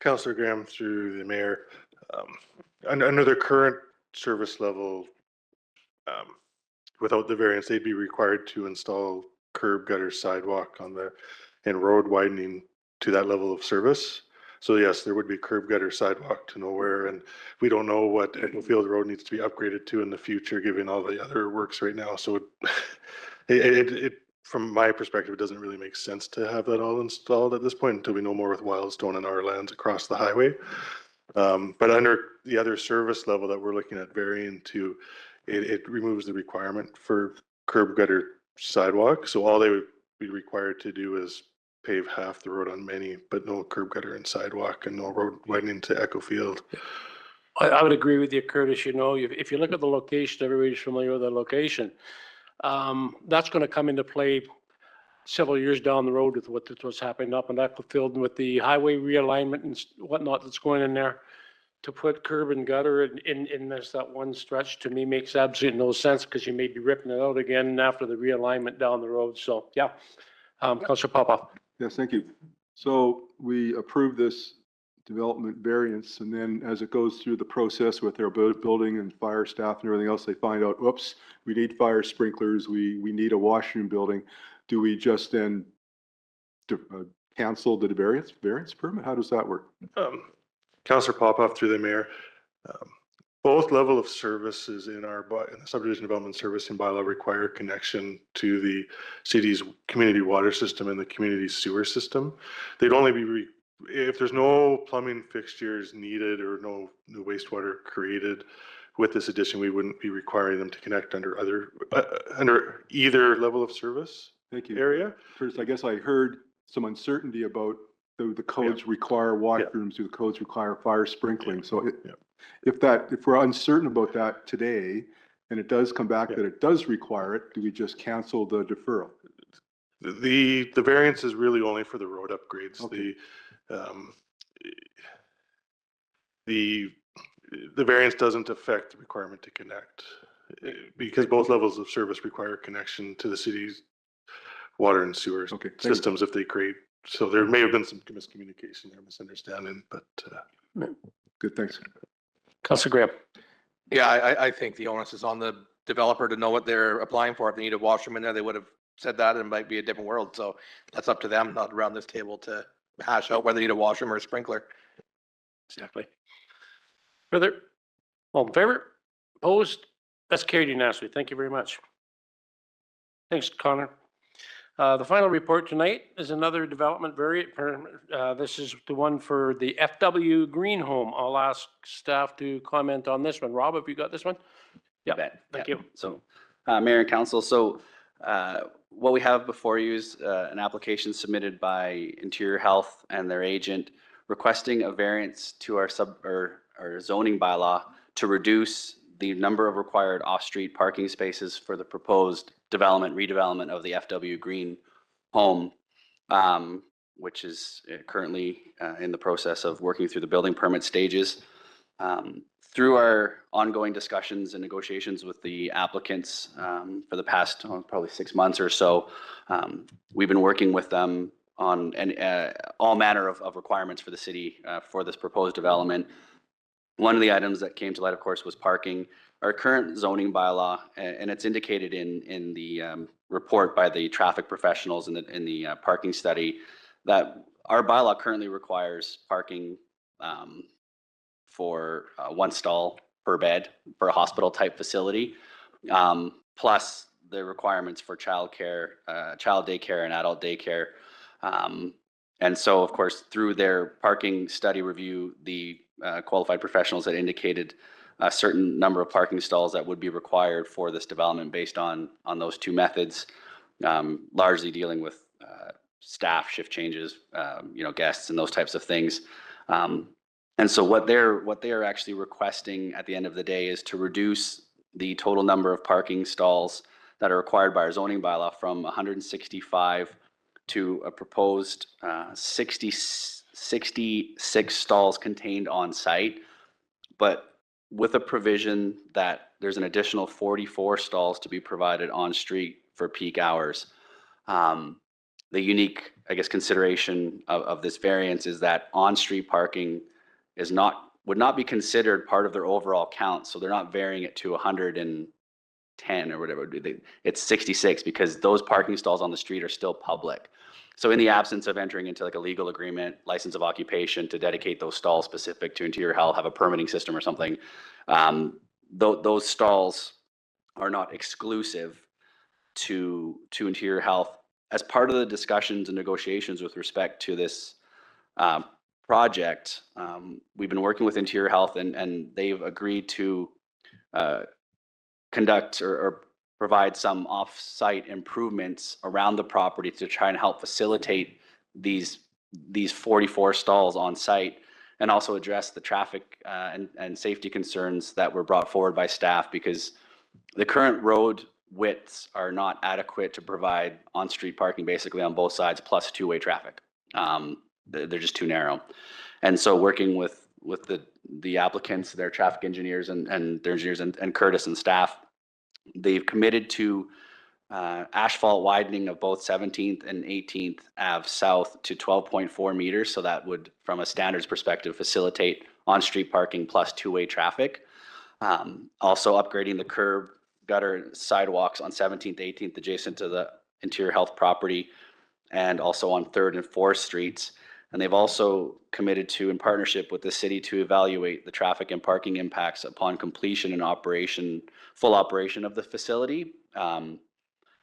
Councillor Graham through the mayor, under the current service level, without the variance, they'd be required to install curb, gutter, sidewalk and road widening to that level of service. So yes, there would be curb, gutter, sidewalk to nowhere, and we don't know what Echofield Road needs to be upgraded to in the future, given all the other works right now. So it from my perspective, it doesn't really make sense to have that all installed at this point until we know more with Wildstone and our lands across the highway. But under the other service level that we're looking at varying to, it removes the requirement for curb, gutter, sidewalk. So all they would be required to do is pave half the road on many, but no curb, gutter, and sidewalk, and no road widening to Echofield. I would agree with you, Curtis. You know, if you look at the location, everybody's familiar with the location. That's going to come into play several years down the road with what's happening up in Echofield and with the highway realignment and whatnot that's going in there. To put curb and gutter in this, that one stretch, to me makes absolutely no sense, because you may be ripping it out again after the realignment down the road. So yeah, Councillor Popoff. Yes, thank you. So we approve this development variance, and then as it goes through the process with their building and fire staff and everything else, they find out, oops, we need fire sprinklers, we need a washroom building. Do we just then cancel the variance permit? How does that work? Councillor Popoff through the mayor. Both level of services in the subdivision development servicing bylaw require connection to the city's community water system and the community sewer system. They'd only be if there's no plumbing fixtures needed or no new wastewater created with this addition, we wouldn't be requiring them to connect under either level of service. Thank you. Area. First, I guess I heard some uncertainty about the codes require washrooms, do the codes require fire sprinkling? So if we're uncertain about that today, and it does come back that it does require it, do we just cancel the deferral? The variance is really only for the road upgrades. Okay. The variance doesn't affect the requirement to connect, because both levels of service require connection to the city's water and sewer systems if they create. So there may have been some miscommunication or misunderstanding, but good, thanks. Councillor Graham. Yeah, I think the onus is on the developer to know what they're applying for. If they need a washroom in there, they would have said that, and it might be a different world. So that's up to them, not around this table, to hash out whether they need a washroom or a sprinkler. Exactly. Further, all in favor? Opposed? That's carried unanimously. Thank you very much. Thanks, Connor. The final report tonight is another development variant. This is the one for the FW Green Home. I'll ask staff to comment on this one. Rob, have you got this one? Yeah, thank you. So, Mayor and Council, so what we have before you is an application submitted by Interior Health and their agent requesting a variance to our zoning bylaw to reduce the number of required off-street parking spaces for the proposed redevelopment of the FW Green Home, which is currently in the process of working through the building permit stages. Through our ongoing discussions and negotiations with the applicants for the past probably 6 months or so, we've been working with them on all manner of requirements for the city for this proposed development. One of the items that came to light, of course, was parking. Our current zoning bylaw, and it's indicated in the report by the traffic professionals in the parking study, that our bylaw currently requires parking for 1 stall per bed for a hospital type facility, plus the requirements for child daycare and adult daycare. And so, of course, through their parking study review, the qualified professionals had indicated a certain number of parking stalls that would be required for this development based on those 2 methods, largely dealing with staff shift changes, guests and those types of things. And so what they are actually requesting at the end of the day is to reduce the total number of parking stalls that are required by our zoning bylaw from 165 to a proposed 66 stalls contained on site, but with a provision that there's an additional 44 stalls to be provided on street for peak hours. The unique, I guess, consideration of this variance is that on-street parking would not be considered part of their overall count, so they're not varying it to 110 or whatever. It's 66 because those parking stalls on the street are still public. So in the absence of entering into like a legal agreement, license of occupation to dedicate those stalls specific to Interior Health, have a permitting system or something, those stalls are not exclusive to Interior Health. As part of the discussions and negotiations with respect to this project, we've been working with Interior Health and they've agreed to conduct or provide some off-site improvements around the property to try and help facilitate these 44 stalls on site, and also address the traffic and safety concerns that were brought forward by staff, because the current road widths are not adequate to provide on-street parking basically on both sides, plus 2-way traffic. They're just too narrow. And so working with the applicants, their traffic engineers and their engineers and Curtis and staff, they've committed to asphalt widening of both 17th and 18th Ave South to 12.4 meters. So that would, from a standards perspective, facilitate on-street parking plus 2-way traffic. Also upgrading the curb, gutter, sidewalks on 17th, 18th adjacent to the Interior Health property, and also on 3rd and 4th Streets. And they've also committed to, in partnership with the city, to evaluate the traffic and parking impacts upon completion and full operation of the facility, and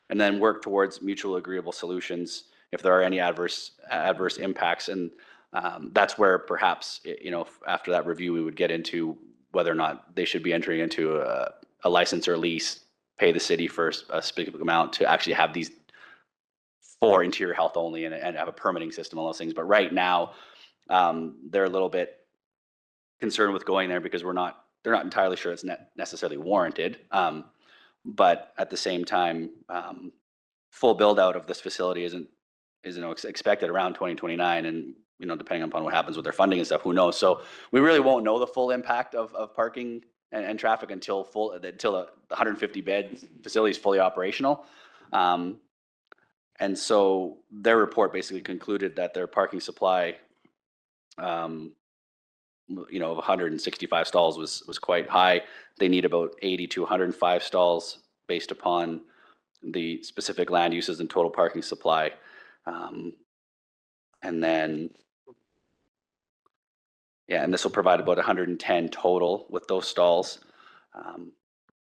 then work towards mutual agreeable solutions if there are any adverse impacts. And that's where perhaps, after that review, we would get into whether or not they should be entering into a license or lease, pay the city for a specific amount to actually have these for Interior Health only and have a permitting system, all those things. But right now, they're a little bit concerned with going there because they're not entirely sure it's necessarily warranted. But at the same time, full build out of this facility isn't expected around 2029, and depending upon what happens with their funding and stuff, who knows? So we really won't know the full impact of parking and traffic until the 150 bed facility is fully operational. And so their report basically concluded that their parking supply, of 165 stalls was quite high. They need about 80 to 105 stalls based upon the specific land uses and total parking supply. And then Yeah, and this will provide about 110 total with those stalls.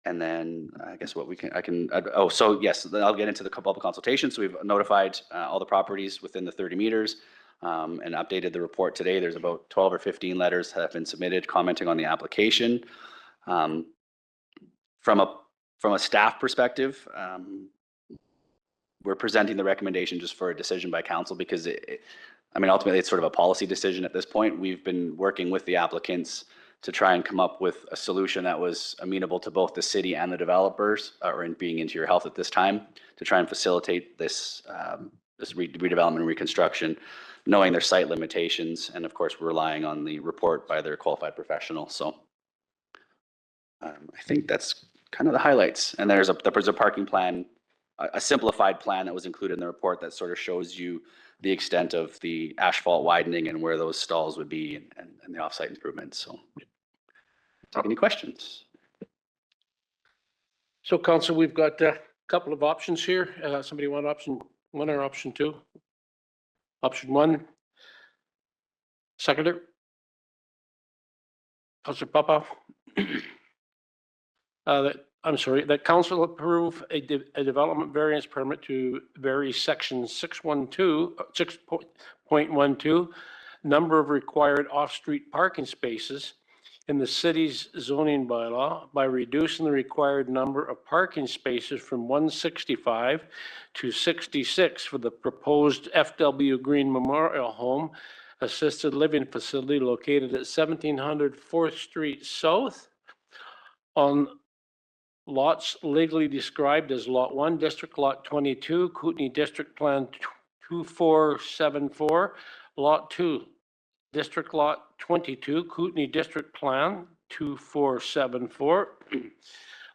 And then I guess what so yes, then I'll get into the public consultation. So we've notified all the properties within the 30 meters and updated the report today. There's about 12 or 15 letters that have been submitted commenting on the application. From a staff perspective, we're presenting the recommendation just for a decision by council because ultimately it's sort of a policy decision at this point. We've been working with the applicants to try and come up with a solution that was amenable to both the city and the developers, or in being Interior Health at this time, to try and facilitate this redevelopment and reconstruction, knowing their site limitations, and of course, we're relying on the report by their qualified professional. So I think that's kind of the highlights. And there's a parking plan, a simplified plan that was included in the report that sort of shows you the extent of the asphalt widening and where those stalls would be and the offsite improvements. So take any questions. So council, we've got a couple of options here. Somebody want option 1 or option 2? Option 1. Seconder? Councilor Popoff? That council approve a development variance permit to vary section 6.12, number of required off-street parking spaces in the city's zoning bylaw by reducing the required number of parking spaces from 165 to 66 for the proposed FW Green Memorial Home assisted living facility located at 1700 4th Street South on lots legally described as Lot 1, District Lot 22, Kootenai District Plan 2474, Lot 2, District Lot 22, Kootenai District Plan 2474,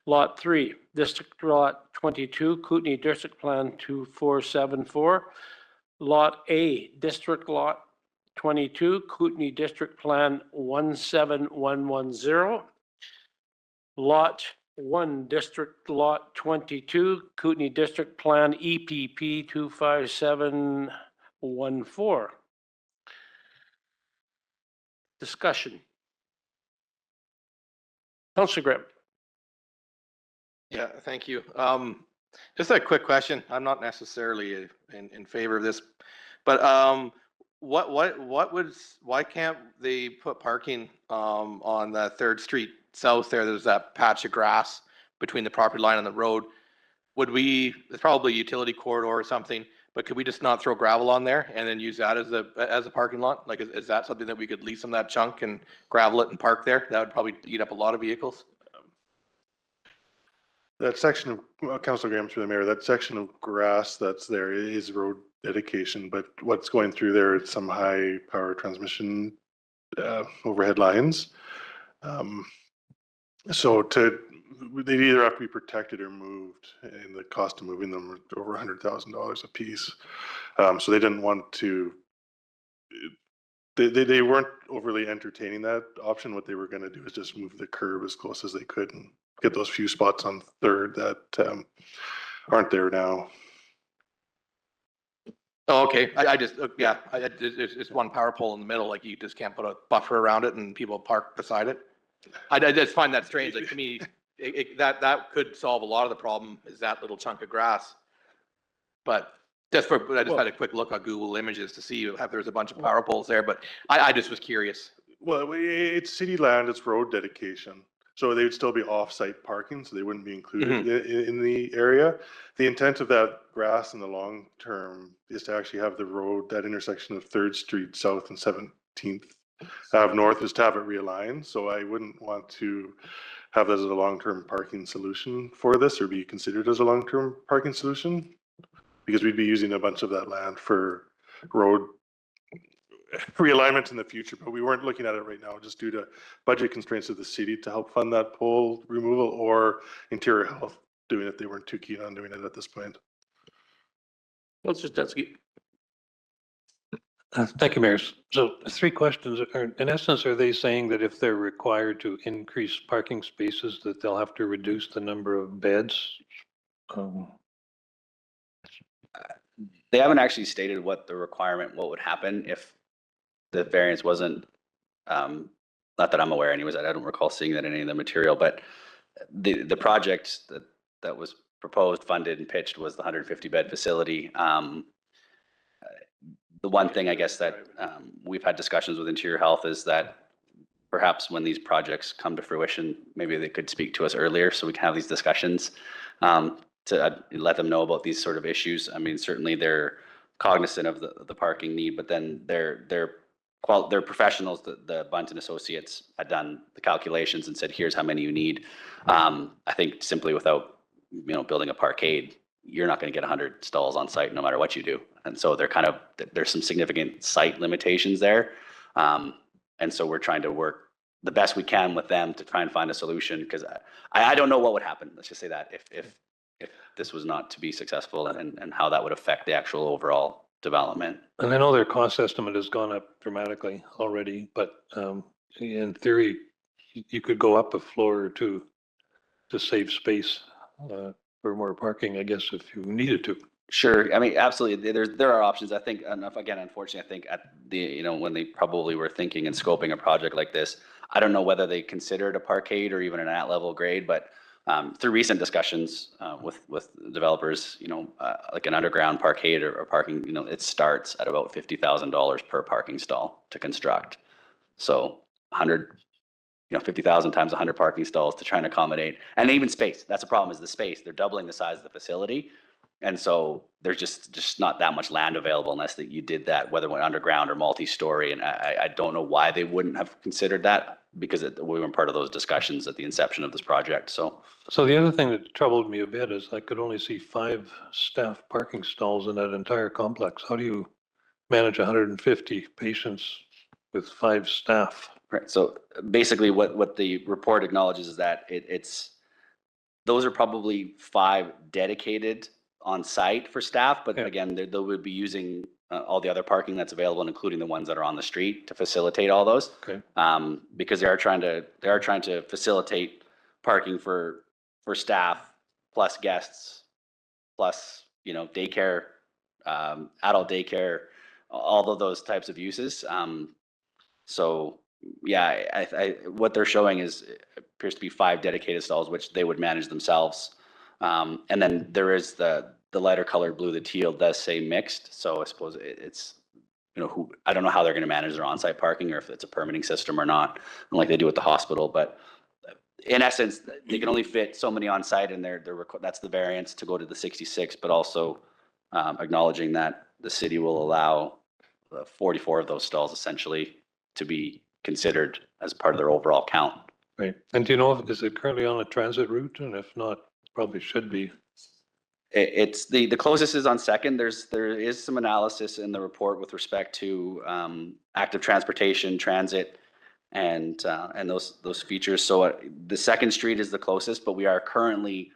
Lot 3, District Lot 22, Kootenai District Plan 2474, Lot A, District Lot 22, Kootenai District Plan 17110, Lot 1, District Lot 22, Kootenai District Plan EPP 25714. Discussion. Councilor Graham. Yeah, thank you. Just a quick question. I'm not necessarily in favor of this, but why can't they put parking on the 3rd Street South there? There's that patch of grass between the property line and the road. It's probably a utility corridor or something, but could we just not throw gravel on there and then use that as a parking lot? Like, is that something that we could lease some of that chunk and gravel it and park there? That would probably eat up a lot of vehicles. That section of, Councilor Graham through the mayor, that section of grass that's there is road dedication, but what's going through there is some high power transmission overhead lines. So they'd either have to be protected or moved, and the cost of moving them are over $100,000 a piece. So they didn't want to, they weren't overly entertaining that option. What they were going to do is just move the curb as close as they could and get those few spots on 3rd that aren't there now. Oh, okay. It's one power pole in the middle. Like, you just can't put a buffer around it and people park beside it. I just find that strange. Like, to me, that could solve a lot of the problem, is that little chunk of grass. But I just had a quick look on Google Images to see if there's a bunch of power poles there, but I just was curious. Well, it's city land, it's road dedication. So they would still be off-site parking, so they wouldn't be included in the area. The intent of that grass in the long term is to actually have the road, that intersection of 3rd Street South and 17th Ave North, is to have it realigned. So I wouldn't want to have that as a long-term parking solution for this, or be considered as a long-term parking solution, because we'd be using a bunch of that land for road realignment in the future, but we weren't looking at it right now just due to budget constraints of the city to help fund that pole removal, or Interior Health doing it. They weren't too keen on doing it at this point. Councilor Stetsky. Thank you, Mayor. So 3 questions. In essence, are they saying that if they're required to increase parking spaces, that they'll have to reduce the number of beds? They haven't actually stated what would happen if the variance wasn't Not that I'm aware anyways, I don't recall seeing that in any of the material, but the project that was proposed, funded and pitched was the 150 bed facility. The one thing I guess that we've had discussions with Interior Health is that perhaps when these projects come to fruition, maybe they could speak to us earlier so we can have these discussions to let them know about these sort of issues. I mean, certainly they're cognizant of the parking need, but then they're professionals. The Bunton Associates had done the calculations and said, here's how many you need. I think simply without building a parkade, you're not going to get 100 stalls on site no matter what you do. And so there's some significant site limitations there. And so we're trying to work the best we can with them to try and find a solution, because I don't know what would happen. Let's just say that if this was not to be successful, and how that would affect the actual overall development. And I know their cost estimate has gone up dramatically already, but in theory, you could go up a floor or two to save space for more parking, I guess, if you needed to. Sure. I mean, absolutely. There are options. I think, again, unfortunately, I think at when they probably were thinking and scoping a project like this, I don't know whether they considered a parkade or even an at-level grade, but through recent discussions with developers, like an underground parkade or parking, it starts at about $50,000 per parking stall to construct. So 50,000 times 100 parking stalls to try and accommodate, and even space. That's the problem, is the space. They're doubling the size of the facility. And so there's just not that much land available unless that you did that, whether it went underground or multi-story. And I don't know why they wouldn't have considered that, because we weren't part of those discussions at the inception of this project. So the other thing that troubled me a bit is I could only see 5 staff parking stalls in that entire complex. How do you manage 150 patients with 5 staff? Right. So basically what the report acknowledges is that those are probably 5 dedicated on site for staff, but again, they would be using all the other parking that's available, including the ones that are on the street, to facilitate all those. Okay. Because they are trying to facilitate parking for staff plus guests plus daycare, adult daycare, all of those types of uses. So yeah, what they're showing appears to be 5 dedicated stalls, which they would manage themselves. And then there is the lighter colored blue, the teal does say mixed. So I suppose it's, I don't know how they're going to manage their on-site parking, or if it's a permitting system or not, like they do at the hospital. But in essence, they can only fit so many on site, and that's the variance to go to the 66, but also acknowledging that the city will allow 44 of those stalls essentially to be considered as part of their overall count. Right. And do you know, is it currently on a transit route? And if not, probably should be. It's the closest is on Second. There is some analysis in the report with respect to active transportation, transit, and those features. So the Second Street is the closest, but we are currently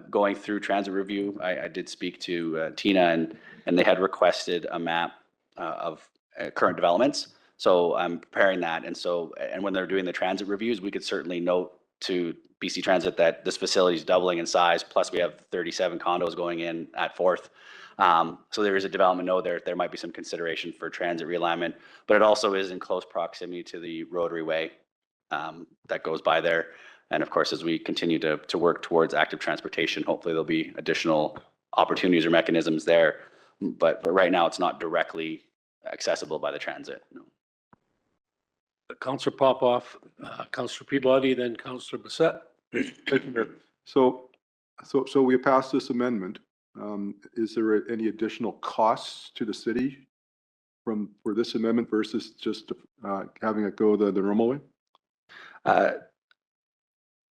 going through transit review. I did speak to Tina, and they had requested a map of current developments. So I'm preparing that, and when they're doing the transit reviews, we could certainly note to BC Transit that this facility is doubling in size, plus we have 37 condos going in at 4th. So there is a development node there. There might be some consideration for transit realignment, but it also is in close proximity to the Rotary Way that goes by there. And of course, as we continue to work towards active transportation, hopefully there'll be additional opportunities or mechanisms there. But right now, it's not directly accessible by the transit. No. Councillor Popoff, Councillor Peabody, then Councillor Bassett. So we passed this amendment. Is there any additional costs to the city for this amendment versus just having it go the normal way?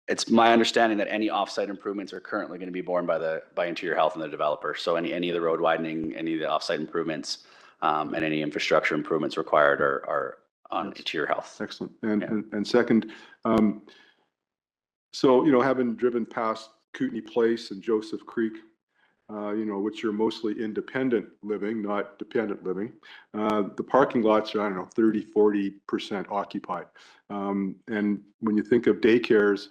It's my understanding that any offsite improvements are currently going to be borne by Interior Health and the developer. So any of the road widening, any of the offsite improvements, and any infrastructure improvements required are on Interior Health. Excellent. And second, so having driven past Kootenai Place and Joseph Creek, which are mostly independent living, not dependent living, the parking lots are, I don't know, 30-40% occupied. And when you think of daycares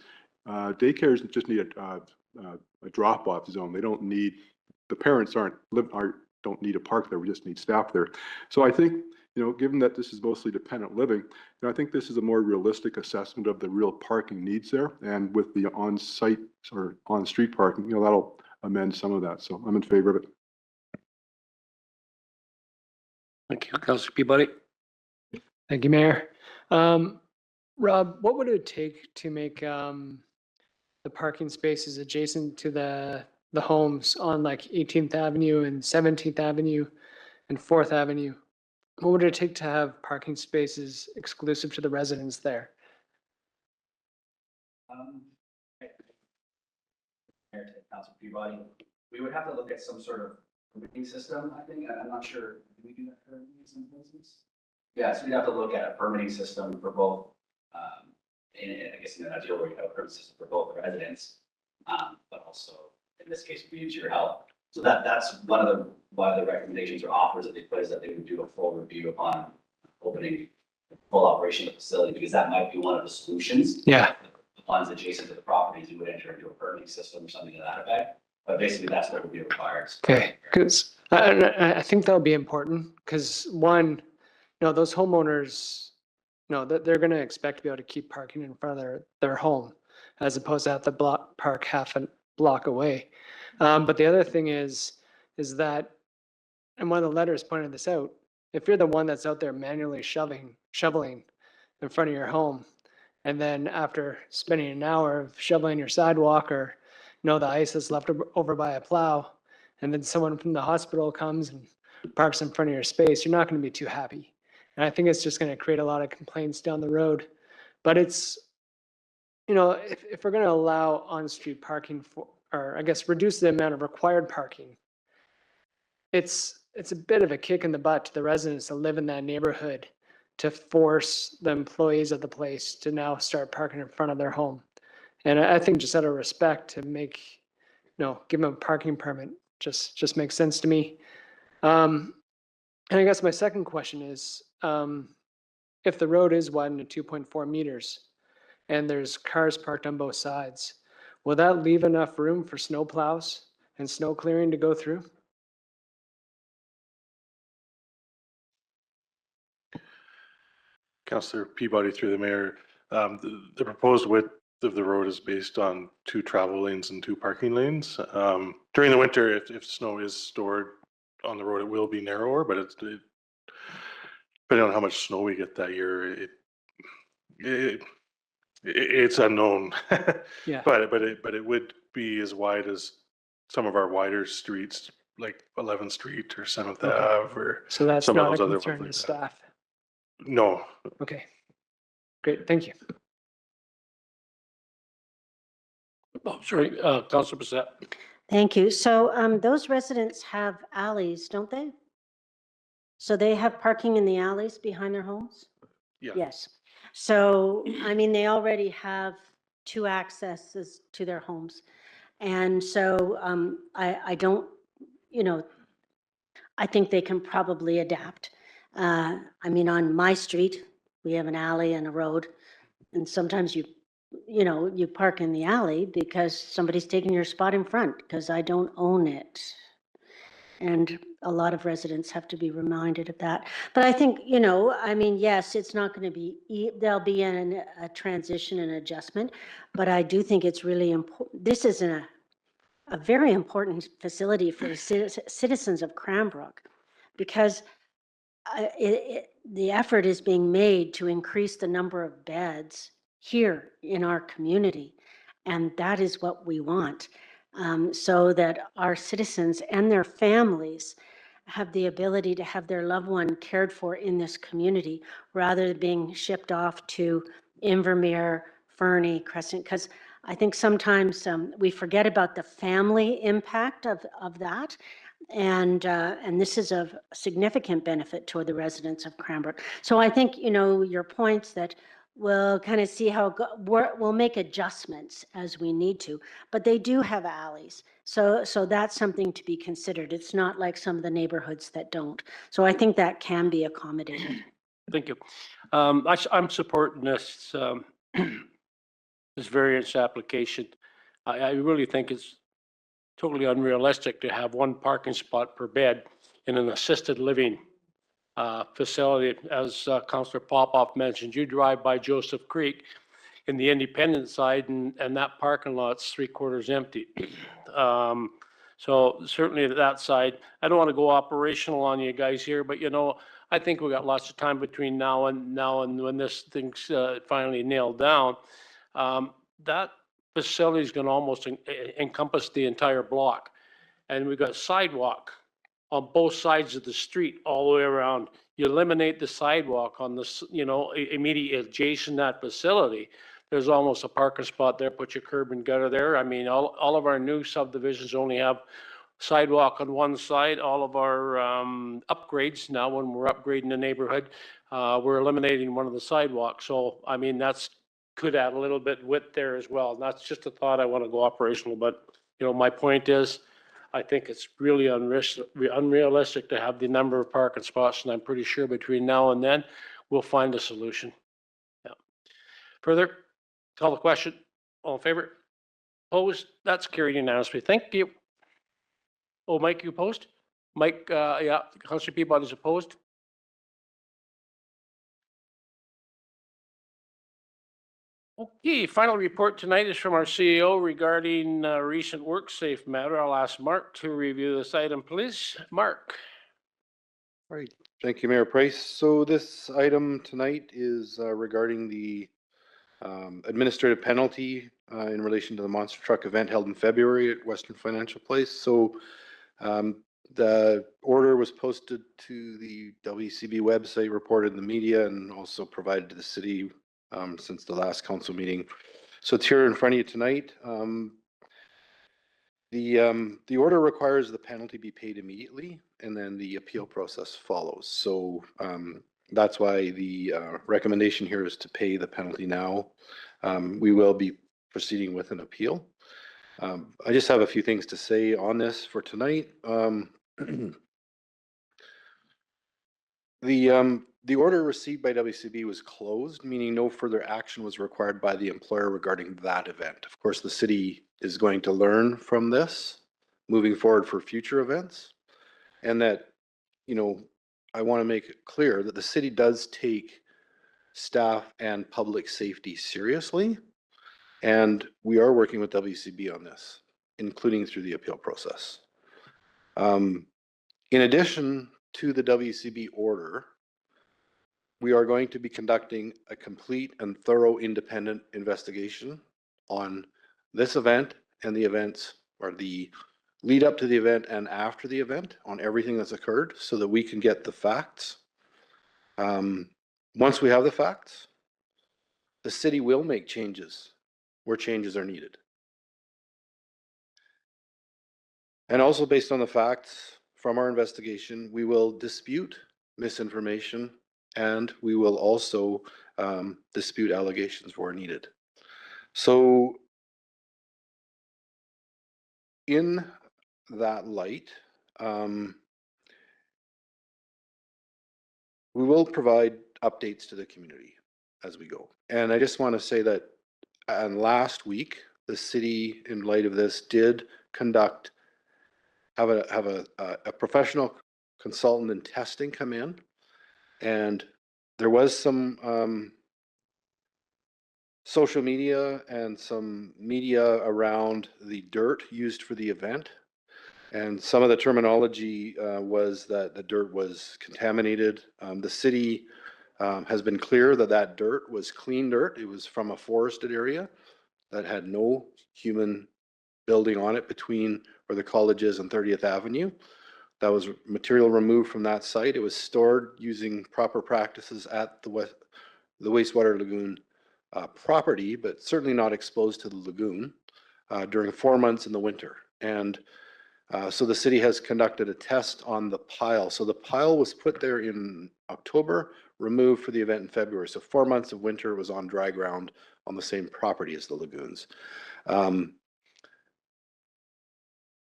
just need a drop-off zone. They don't need, the parents don't need a park there. We just need staff there. So I think given that this is mostly dependent living, I think this is a more realistic assessment of the real parking needs there. And with the on-site or on-street parking, that'll amend some of that. So I'm in favor of it. Thank you, Councillor Peabody. Thank you, Mayor. Rob, what would it take to make the parking spaces adjacent to the homes on like 18th Avenue and 17th Avenue and 4th Avenue? What would it take to have parking spaces exclusive to the residents there? Council Peabody, we would have to look at some sort of permitting system, I think. I'm not sure. Do we do that currently in some places? Yeah, so we'd have to look at a permitting system for both, and I guess in an ideal way, you have a permit system for both residents, but also in this case, we need your help. So that's why the recommendations or offers that they put is that they would do a full review upon opening full operation of the facility, because that might be one of the solutions. Yeah. The ones adjacent to the properties, you would enter into a permitting system or something to that effect. But basically, that's what would be required. Okay, because I think that'll be important because one, those homeowners, that they're going to expect to be able to keep parking in front of their home as opposed to have to park half a block away. But the other thing is that, and one of the letters pointed this out, if you're the one that's out there manually shoveling in front of your home, and then after spending an hour of shoveling your sidewalk or, the ice is left over by a plow, and then someone from the hospital comes and parks in front of your space, you're not going to be too happy. And I think it's just going to create a lot of complaints down the road. But it's, if we're going to allow on-street parking or I guess reduce the amount of required parking, it's a bit of a kick in the butt to the residents that live in that neighborhood to force the employees of the place to now start parking in front of their home. And I think just out of respect to make, give them a parking permit just makes sense to me. And I guess my second question is, if the road is widened to 2.4 meters and there's cars parked on both sides, will that leave enough room for snow plows and snow clearing to go through? Councillor Peabody through the mayor, the proposed width of the road is based on 2 travel lanes and 2 parking lanes. During the winter, if snow is stored on the road, it will be narrower, but depending on how much snow we get that year, it's unknown. Yeah. But it would be as wide as some of our wider streets, like 11th Street or 7th Ave or So that's some of not a those other concern ones to like that. staff. No. Okay, great, thank you. Oh, sorry, Councillor Bissett. Thank you. So those residents have alleys, don't they? So they have parking in the alleys behind their homes? Yeah. Yes. So, they already have 2 accesses to their homes. And so I don't, I think they can probably adapt. On my street, we have an alley and a road. And sometimes you park in the alley because somebody's taking your spot in front because I don't own it. And a lot of residents have to be reminded of that. But I think, yes, it's not going to be, there'll be a transition and adjustment, but I do think it's really important. This is a very important facility for the citizens of Cranbrook because the effort is being made to increase the number of beds here in our community. And that is what we want, so that our citizens and their families have the ability to have their loved one cared for in this community rather than being shipped off to Invermere, Fernie, Crescent, because I think sometimes we forget about the family impact of that. And this is of significant benefit toward the residents of Cranbrook. So I think, your points that we'll kind of see how we'll make adjustments as we need to, but they do have alleys. So that's something to be considered. It's not like some of the neighborhoods that don't. So I think that can be accommodated. Thank you. I'm supporting this, this variance application. I really think it's totally unrealistic to have 1 parking spot per bed in an assisted living facility. As Councillor Popoff mentioned, you drive by Joseph Creek in the Independent side and that parking lot's 3/4 empty. So certainly that side, I don't want to go operational on you guys here, but I think we got lots of time between now and when this thing's finally nailed down. That facility is going to almost encompass the entire block. And we've got sidewalk on both sides of the street all the way around. You eliminate the sidewalk on this, immediately adjacent to that facility. There's almost a parking spot there, put your curb and gutter there. I mean, all of our new subdivisions only have sidewalk on one side. All of our upgrades now, when we're upgrading the neighborhood, we're eliminating one of the sidewalks. So, I mean, could add a little bit width there as well. And that's just a thought. I want to go operational, but my point is, I think it's really unrealistic to have the number of parking spots, and I'm pretty sure between now and then, we'll find a solution. Yeah. Further, call the question. All in favor? Opposed? That's carried unanimously. Thank you. Oh, Mike, you opposed? Mike, yeah, Councillor Peabody's opposed. Okay, final report tonight is from our CEO regarding recent WorkSafe matter. I'll ask Mark to review this item, please. Mark. All right, thank you, Mayor Price. So this item tonight is regarding the administrative penalty in relation to the monster truck event held in February at Western Financial Place. So the order was posted to the WCB website, reported in the media, and also provided to the city since the last council meeting. So it's here in front of you tonight. The order requires the penalty be paid immediately, and then the appeal process follows. So that's why the recommendation here is to pay the penalty now. We will be proceeding with an appeal. I just have a few things to say on this for tonight. The order received by WCB was closed, meaning no further action was required by the employer regarding that event. Of course, the city is going to learn from this moving forward for future events, and that, I want to make it clear that the city does take staff and public safety seriously, and we are working with WCB on this, including through the appeal process. In addition to the WCB order, we are going to be conducting a complete and thorough independent investigation on this event and the events, or the lead up to the event and after the event, on everything that's occurred, so that we can get the facts. Once we have the facts, the city will make changes where changes are needed. And also, based on the facts from our investigation, we will dispute misinformation, and we will also dispute allegations where needed. So in that light, we will provide updates to the community as we go. And I just want to say that last week, the city, in light of this, did have a professional consultant in testing come in. And there was some social media and some media around the dirt used for the event. And some of the terminology was that the dirt was contaminated. The city has been clear that that dirt was clean dirt. It was from a forested area that had no human building on it between where the college is and 30th Avenue. That was material removed from that site. It was stored using proper practices at the wastewater lagoon property, but certainly not exposed to the lagoon during 4 months in the winter. And so the city has conducted a test on the pile. So the pile was put there in October, removed for the event in February. So 4 months of winter was on dry ground on the same property as the lagoons.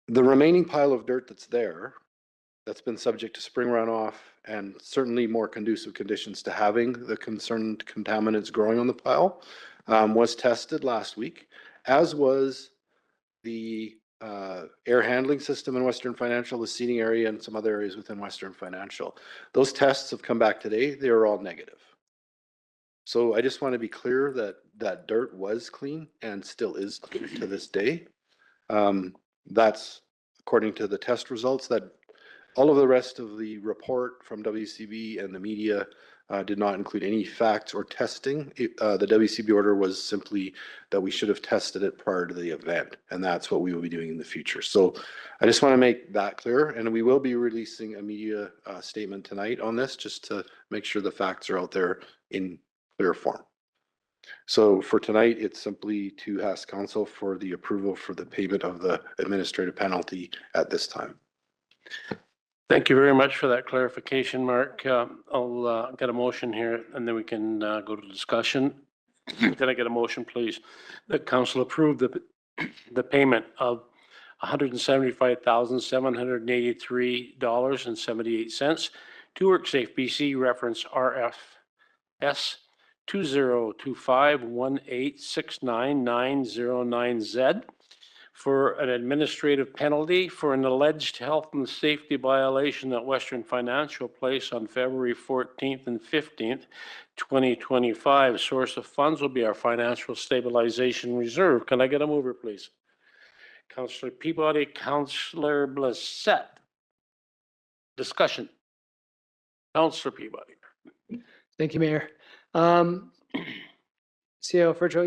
The remaining pile of dirt that's there, that's been subject to spring runoff and certainly more conducive conditions to having the concerned contaminants growing on the pile, was tested last week, as was the air handling system in Western Financial, the seating area, and some other areas within Western Financial. Those tests have come back today. They are all negative. So I just want to be clear that that dirt was clean and still is clean to this day. That's according to the test results. That all of the rest of the report from WCB and the media did not include any facts or testing. The WCB order was simply that we should have tested it prior to the event, and that's what we will be doing in the future. So I just want to make that clear, and we will be releasing a media statement tonight on this just to make sure the facts are out there in clear form. So for tonight, it's simply to ask council for the approval for the payment of the administrative penalty at this time. Thank you very much for that clarification, Mark. I'll get a motion here and then we can go to discussion. Can I get a motion, please? That council approve the payment of $175,783.78 to WorkSafe BC, reference RFS 202518699009Z for an administrative penalty for an alleged health and safety violation at Western Financial Place on February 14th and 15th, 2025. Source of funds will be our financial stabilization reserve. Can I get a mover, please? Councillor Peabody, Councillor Blissett. Discussion. Councillor Peabody. Thank you, Mayor. CEO Furcho,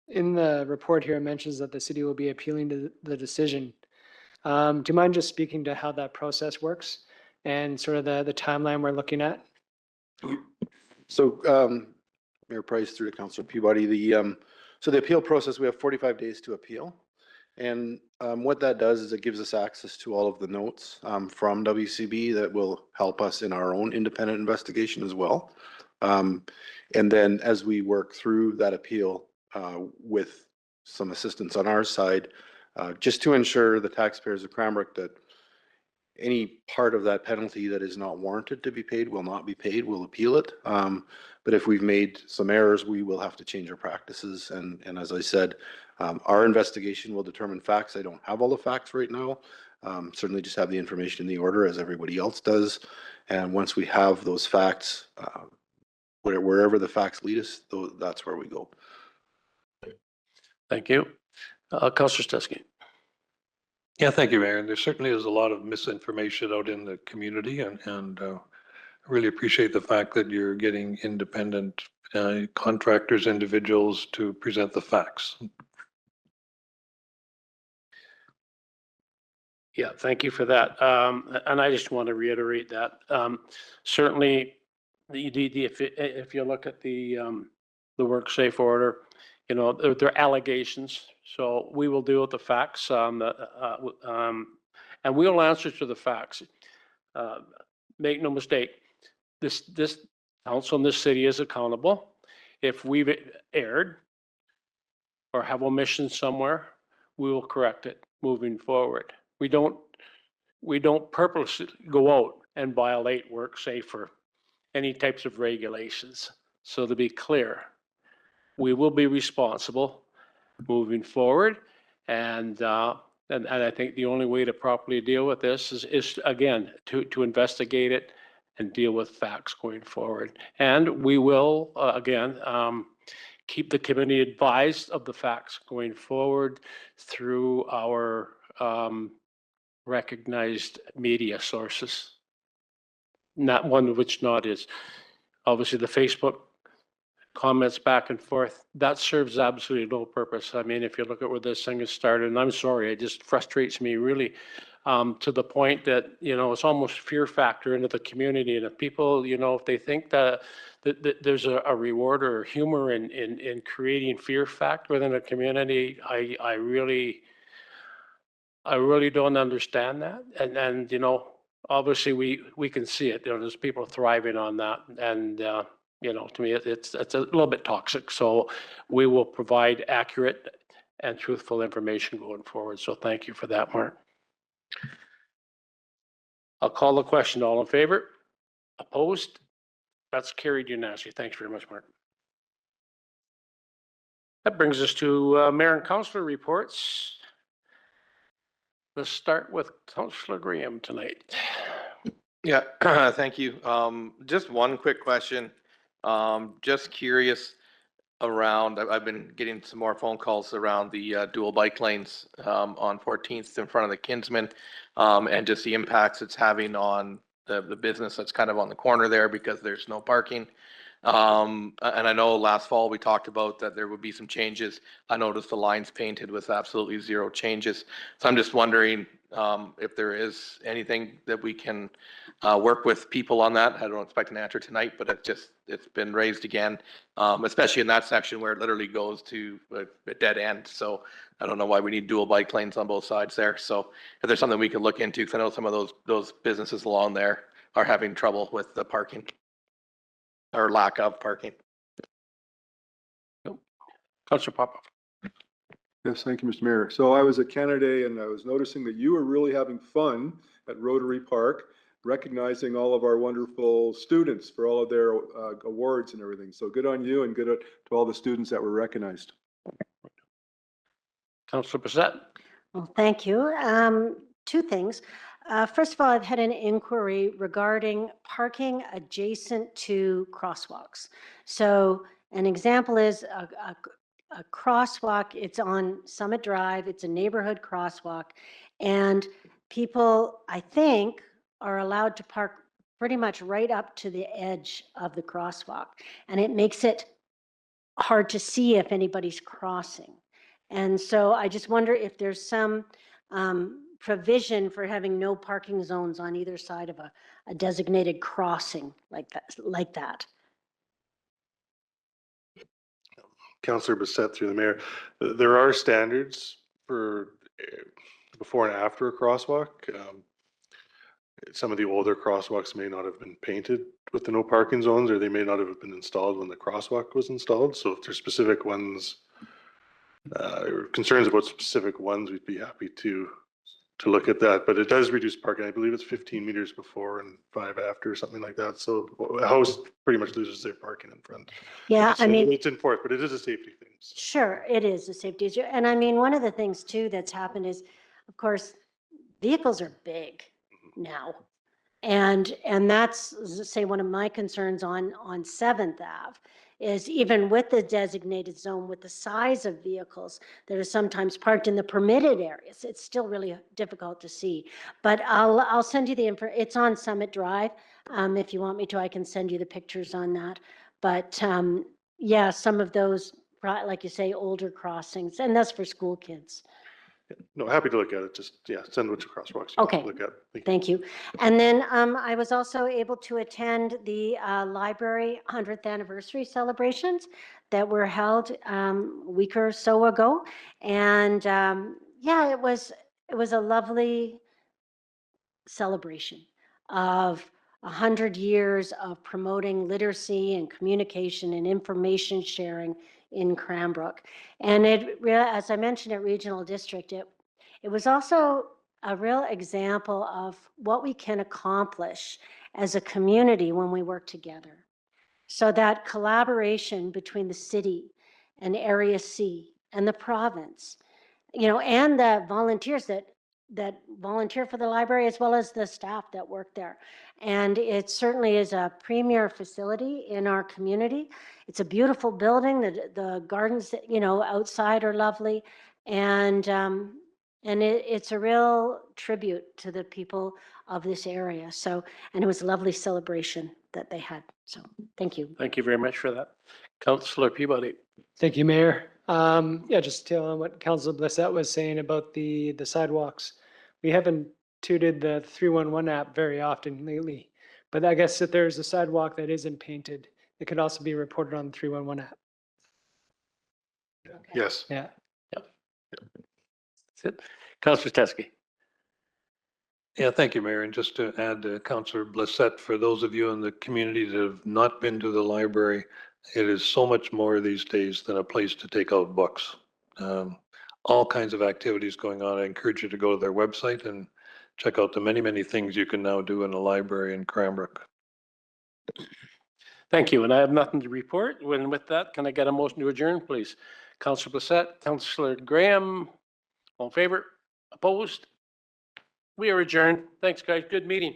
in the report here, it mentions that the city will be appealing to the decision. Do you mind just speaking to how that process works and sort of the timeline we're looking at? So Mayor Price through to Councillor Peabody, so the appeal process, we have 45 days to appeal. And what that does is it gives us access to all of the notes from WCB that will help us in our own independent investigation as well. And then as we work through that appeal with some assistance on our side, just to ensure the taxpayers of Cranbrook that any part of that penalty that is not warranted to be paid will not be paid. We'll appeal it. But if we've made some errors, we will have to change our practices. And as I said, our investigation will determine facts. I don't have all the facts right now. Certainly just have the information in the order as everybody else does. And once we have those facts, wherever the facts lead us, that's where we go. Thank you. Councillor Steskey. Yeah, thank you, Mayor. And there certainly is a lot of misinformation out in the community, and I really appreciate the fact that you're getting independent contractors, individuals to present the facts. Yeah, thank you for that. And I just want to reiterate that. Certainly, if you look at the WorkSafe order, you know, there are allegations. So we will deal with the facts, and we will answer to the facts. Make no mistake, this council in this city is accountable. If we've erred or have omissions somewhere, we will correct it moving forward. We don't purposely go out and violate WorkSafe or any types of regulations. So to be clear, we will be responsible moving forward, and I think the only way to properly deal with this is again to investigate it and deal with facts going forward. And we will again keep the committee advised of the facts going forward through our recognized media sources. Not one of which not is obviously the Facebook comments back and forth. That serves absolutely no purpose. I mean, if you look at where this thing has started, and I'm sorry, it just frustrates me really to the point that, you know, it's almost fear factor into the community. And if people, you know, if they think that there's a reward or humor in creating fear factor within a community, I really don't understand that. And you know, obviously we can see it. You know, there's people thriving on that, and you know, to me, it's a little bit toxic. So we will provide accurate and truthful information going forward. So thank you for that, Mark. I'll call the question. All in favor? Opposed? That's carried unanimously. Thanks very much, Mark. That brings us to Mayor and Councillor reports. Let's start with Councillor Graham tonight. Yeah, thank you. Just one quick question. Just curious around, I've been getting some more phone calls around the dual bike lanes on 14th in front of the Kinsman, and just the impacts it's having on the business that's kind of on the corner there because there's no parking. And I know last fall we talked about that there would be some changes. I noticed the lines painted with absolutely zero changes. So I'm just wondering if there is anything that we can work with people on that. I don't expect an answer tonight, but it's been raised again, especially in that section where it literally goes to a dead end. So I don't know why we need dual bike lanes on both sides there. So if there's something we can look into, because I know some of those businesses along there are having trouble with the parking or lack of parking. Councillor Popoff. Yes, thank you, Mr. Mayor. So I was at Canada Day and I was noticing that you were really having fun at Rotary Park, recognizing all of our wonderful students for all of their awards and everything. So good on you and good to all the students that were recognized. Councillor Bissett. Well, thank you. Two things. First of all, I've had an inquiry regarding parking adjacent to crosswalks. So an example is a crosswalk. It's on Summit Drive. It's a neighborhood crosswalk. And people, I think, are allowed to park pretty much right up to the edge of the crosswalk. And it makes it hard to see if anybody's crossing. And so I just wonder if there's some provision for having no parking zones on either side of a designated crossing like that. Councillor Bissett through the mayor. There are standards for before and after a crosswalk. Some of the older crosswalks may not have been painted with the no parking zones, or they may not have been installed when the crosswalk was installed. So if there's specific ones, or concerns about specific ones, we'd be happy to look at that. But it does reduce parking. I believe it's 15 meters before and 5 after, or something like that. So a house pretty much loses their parking in front. Yeah, So I mean, it's enforced, but it is a safety thing. So. sure, it is a safety issue. And I mean, one of the things too that's happened is, of course, vehicles are big now. And that's, say, one of my concerns on 7th Ave is even with the designated zone, with the size of vehicles that are sometimes parked in the permitted areas, it's still really difficult to see. But I'll send you the info. It's on Summit Drive. If you want me to, I can send you the pictures on that. But yeah, some of those, like you say, older crossings, and that's for school kids. No, happy to look at it. Just, yeah, send which crosswalks you Okay. want to look at. Thank you. And then I was also able to attend the library 100th anniversary celebrations that were held a week or so ago. And yeah, it was a lovely celebration of 100 years of promoting literacy and communication and information sharing in Cranbrook. And as I mentioned at Regional District, it was also a real example of what we can accomplish as a community when we work together. So that collaboration between the city and Area C and the province, and the volunteers that volunteer for the library, as well as the staff that work there. And it certainly is a premier facility in our community. It's a beautiful building. The gardens, outside are lovely. And it's a real tribute to the people of this area. So, and it was a lovely celebration that they had. So thank you. Thank you very much for that. Councillor Peabody. Thank you, Mayor. Yeah, just to on what Councilor Blissett was saying about the sidewalks. We haven't tooted the 311 app very often lately, but I guess if there's a sidewalk that isn't painted, it could also be reported on the 311 app. Okay. Yes. Yeah. Yep. That's it. Councillor Teske. Yeah, thank you, Mayor. And just to add to Councillor Blissett, for those of you in the community that have not been to the library, it is so much more these days than a place to take out books. All kinds of activities going on. I encourage you to go to their website and check out the many, many things you can now do in a library in Cranbrook. Thank you. And I have nothing to report. And with that, can I get a motion to adjourn, please? Councillor Blissett, Councillor Graham, all in favor? Opposed? We are adjourned. Thanks, guys. Good meeting.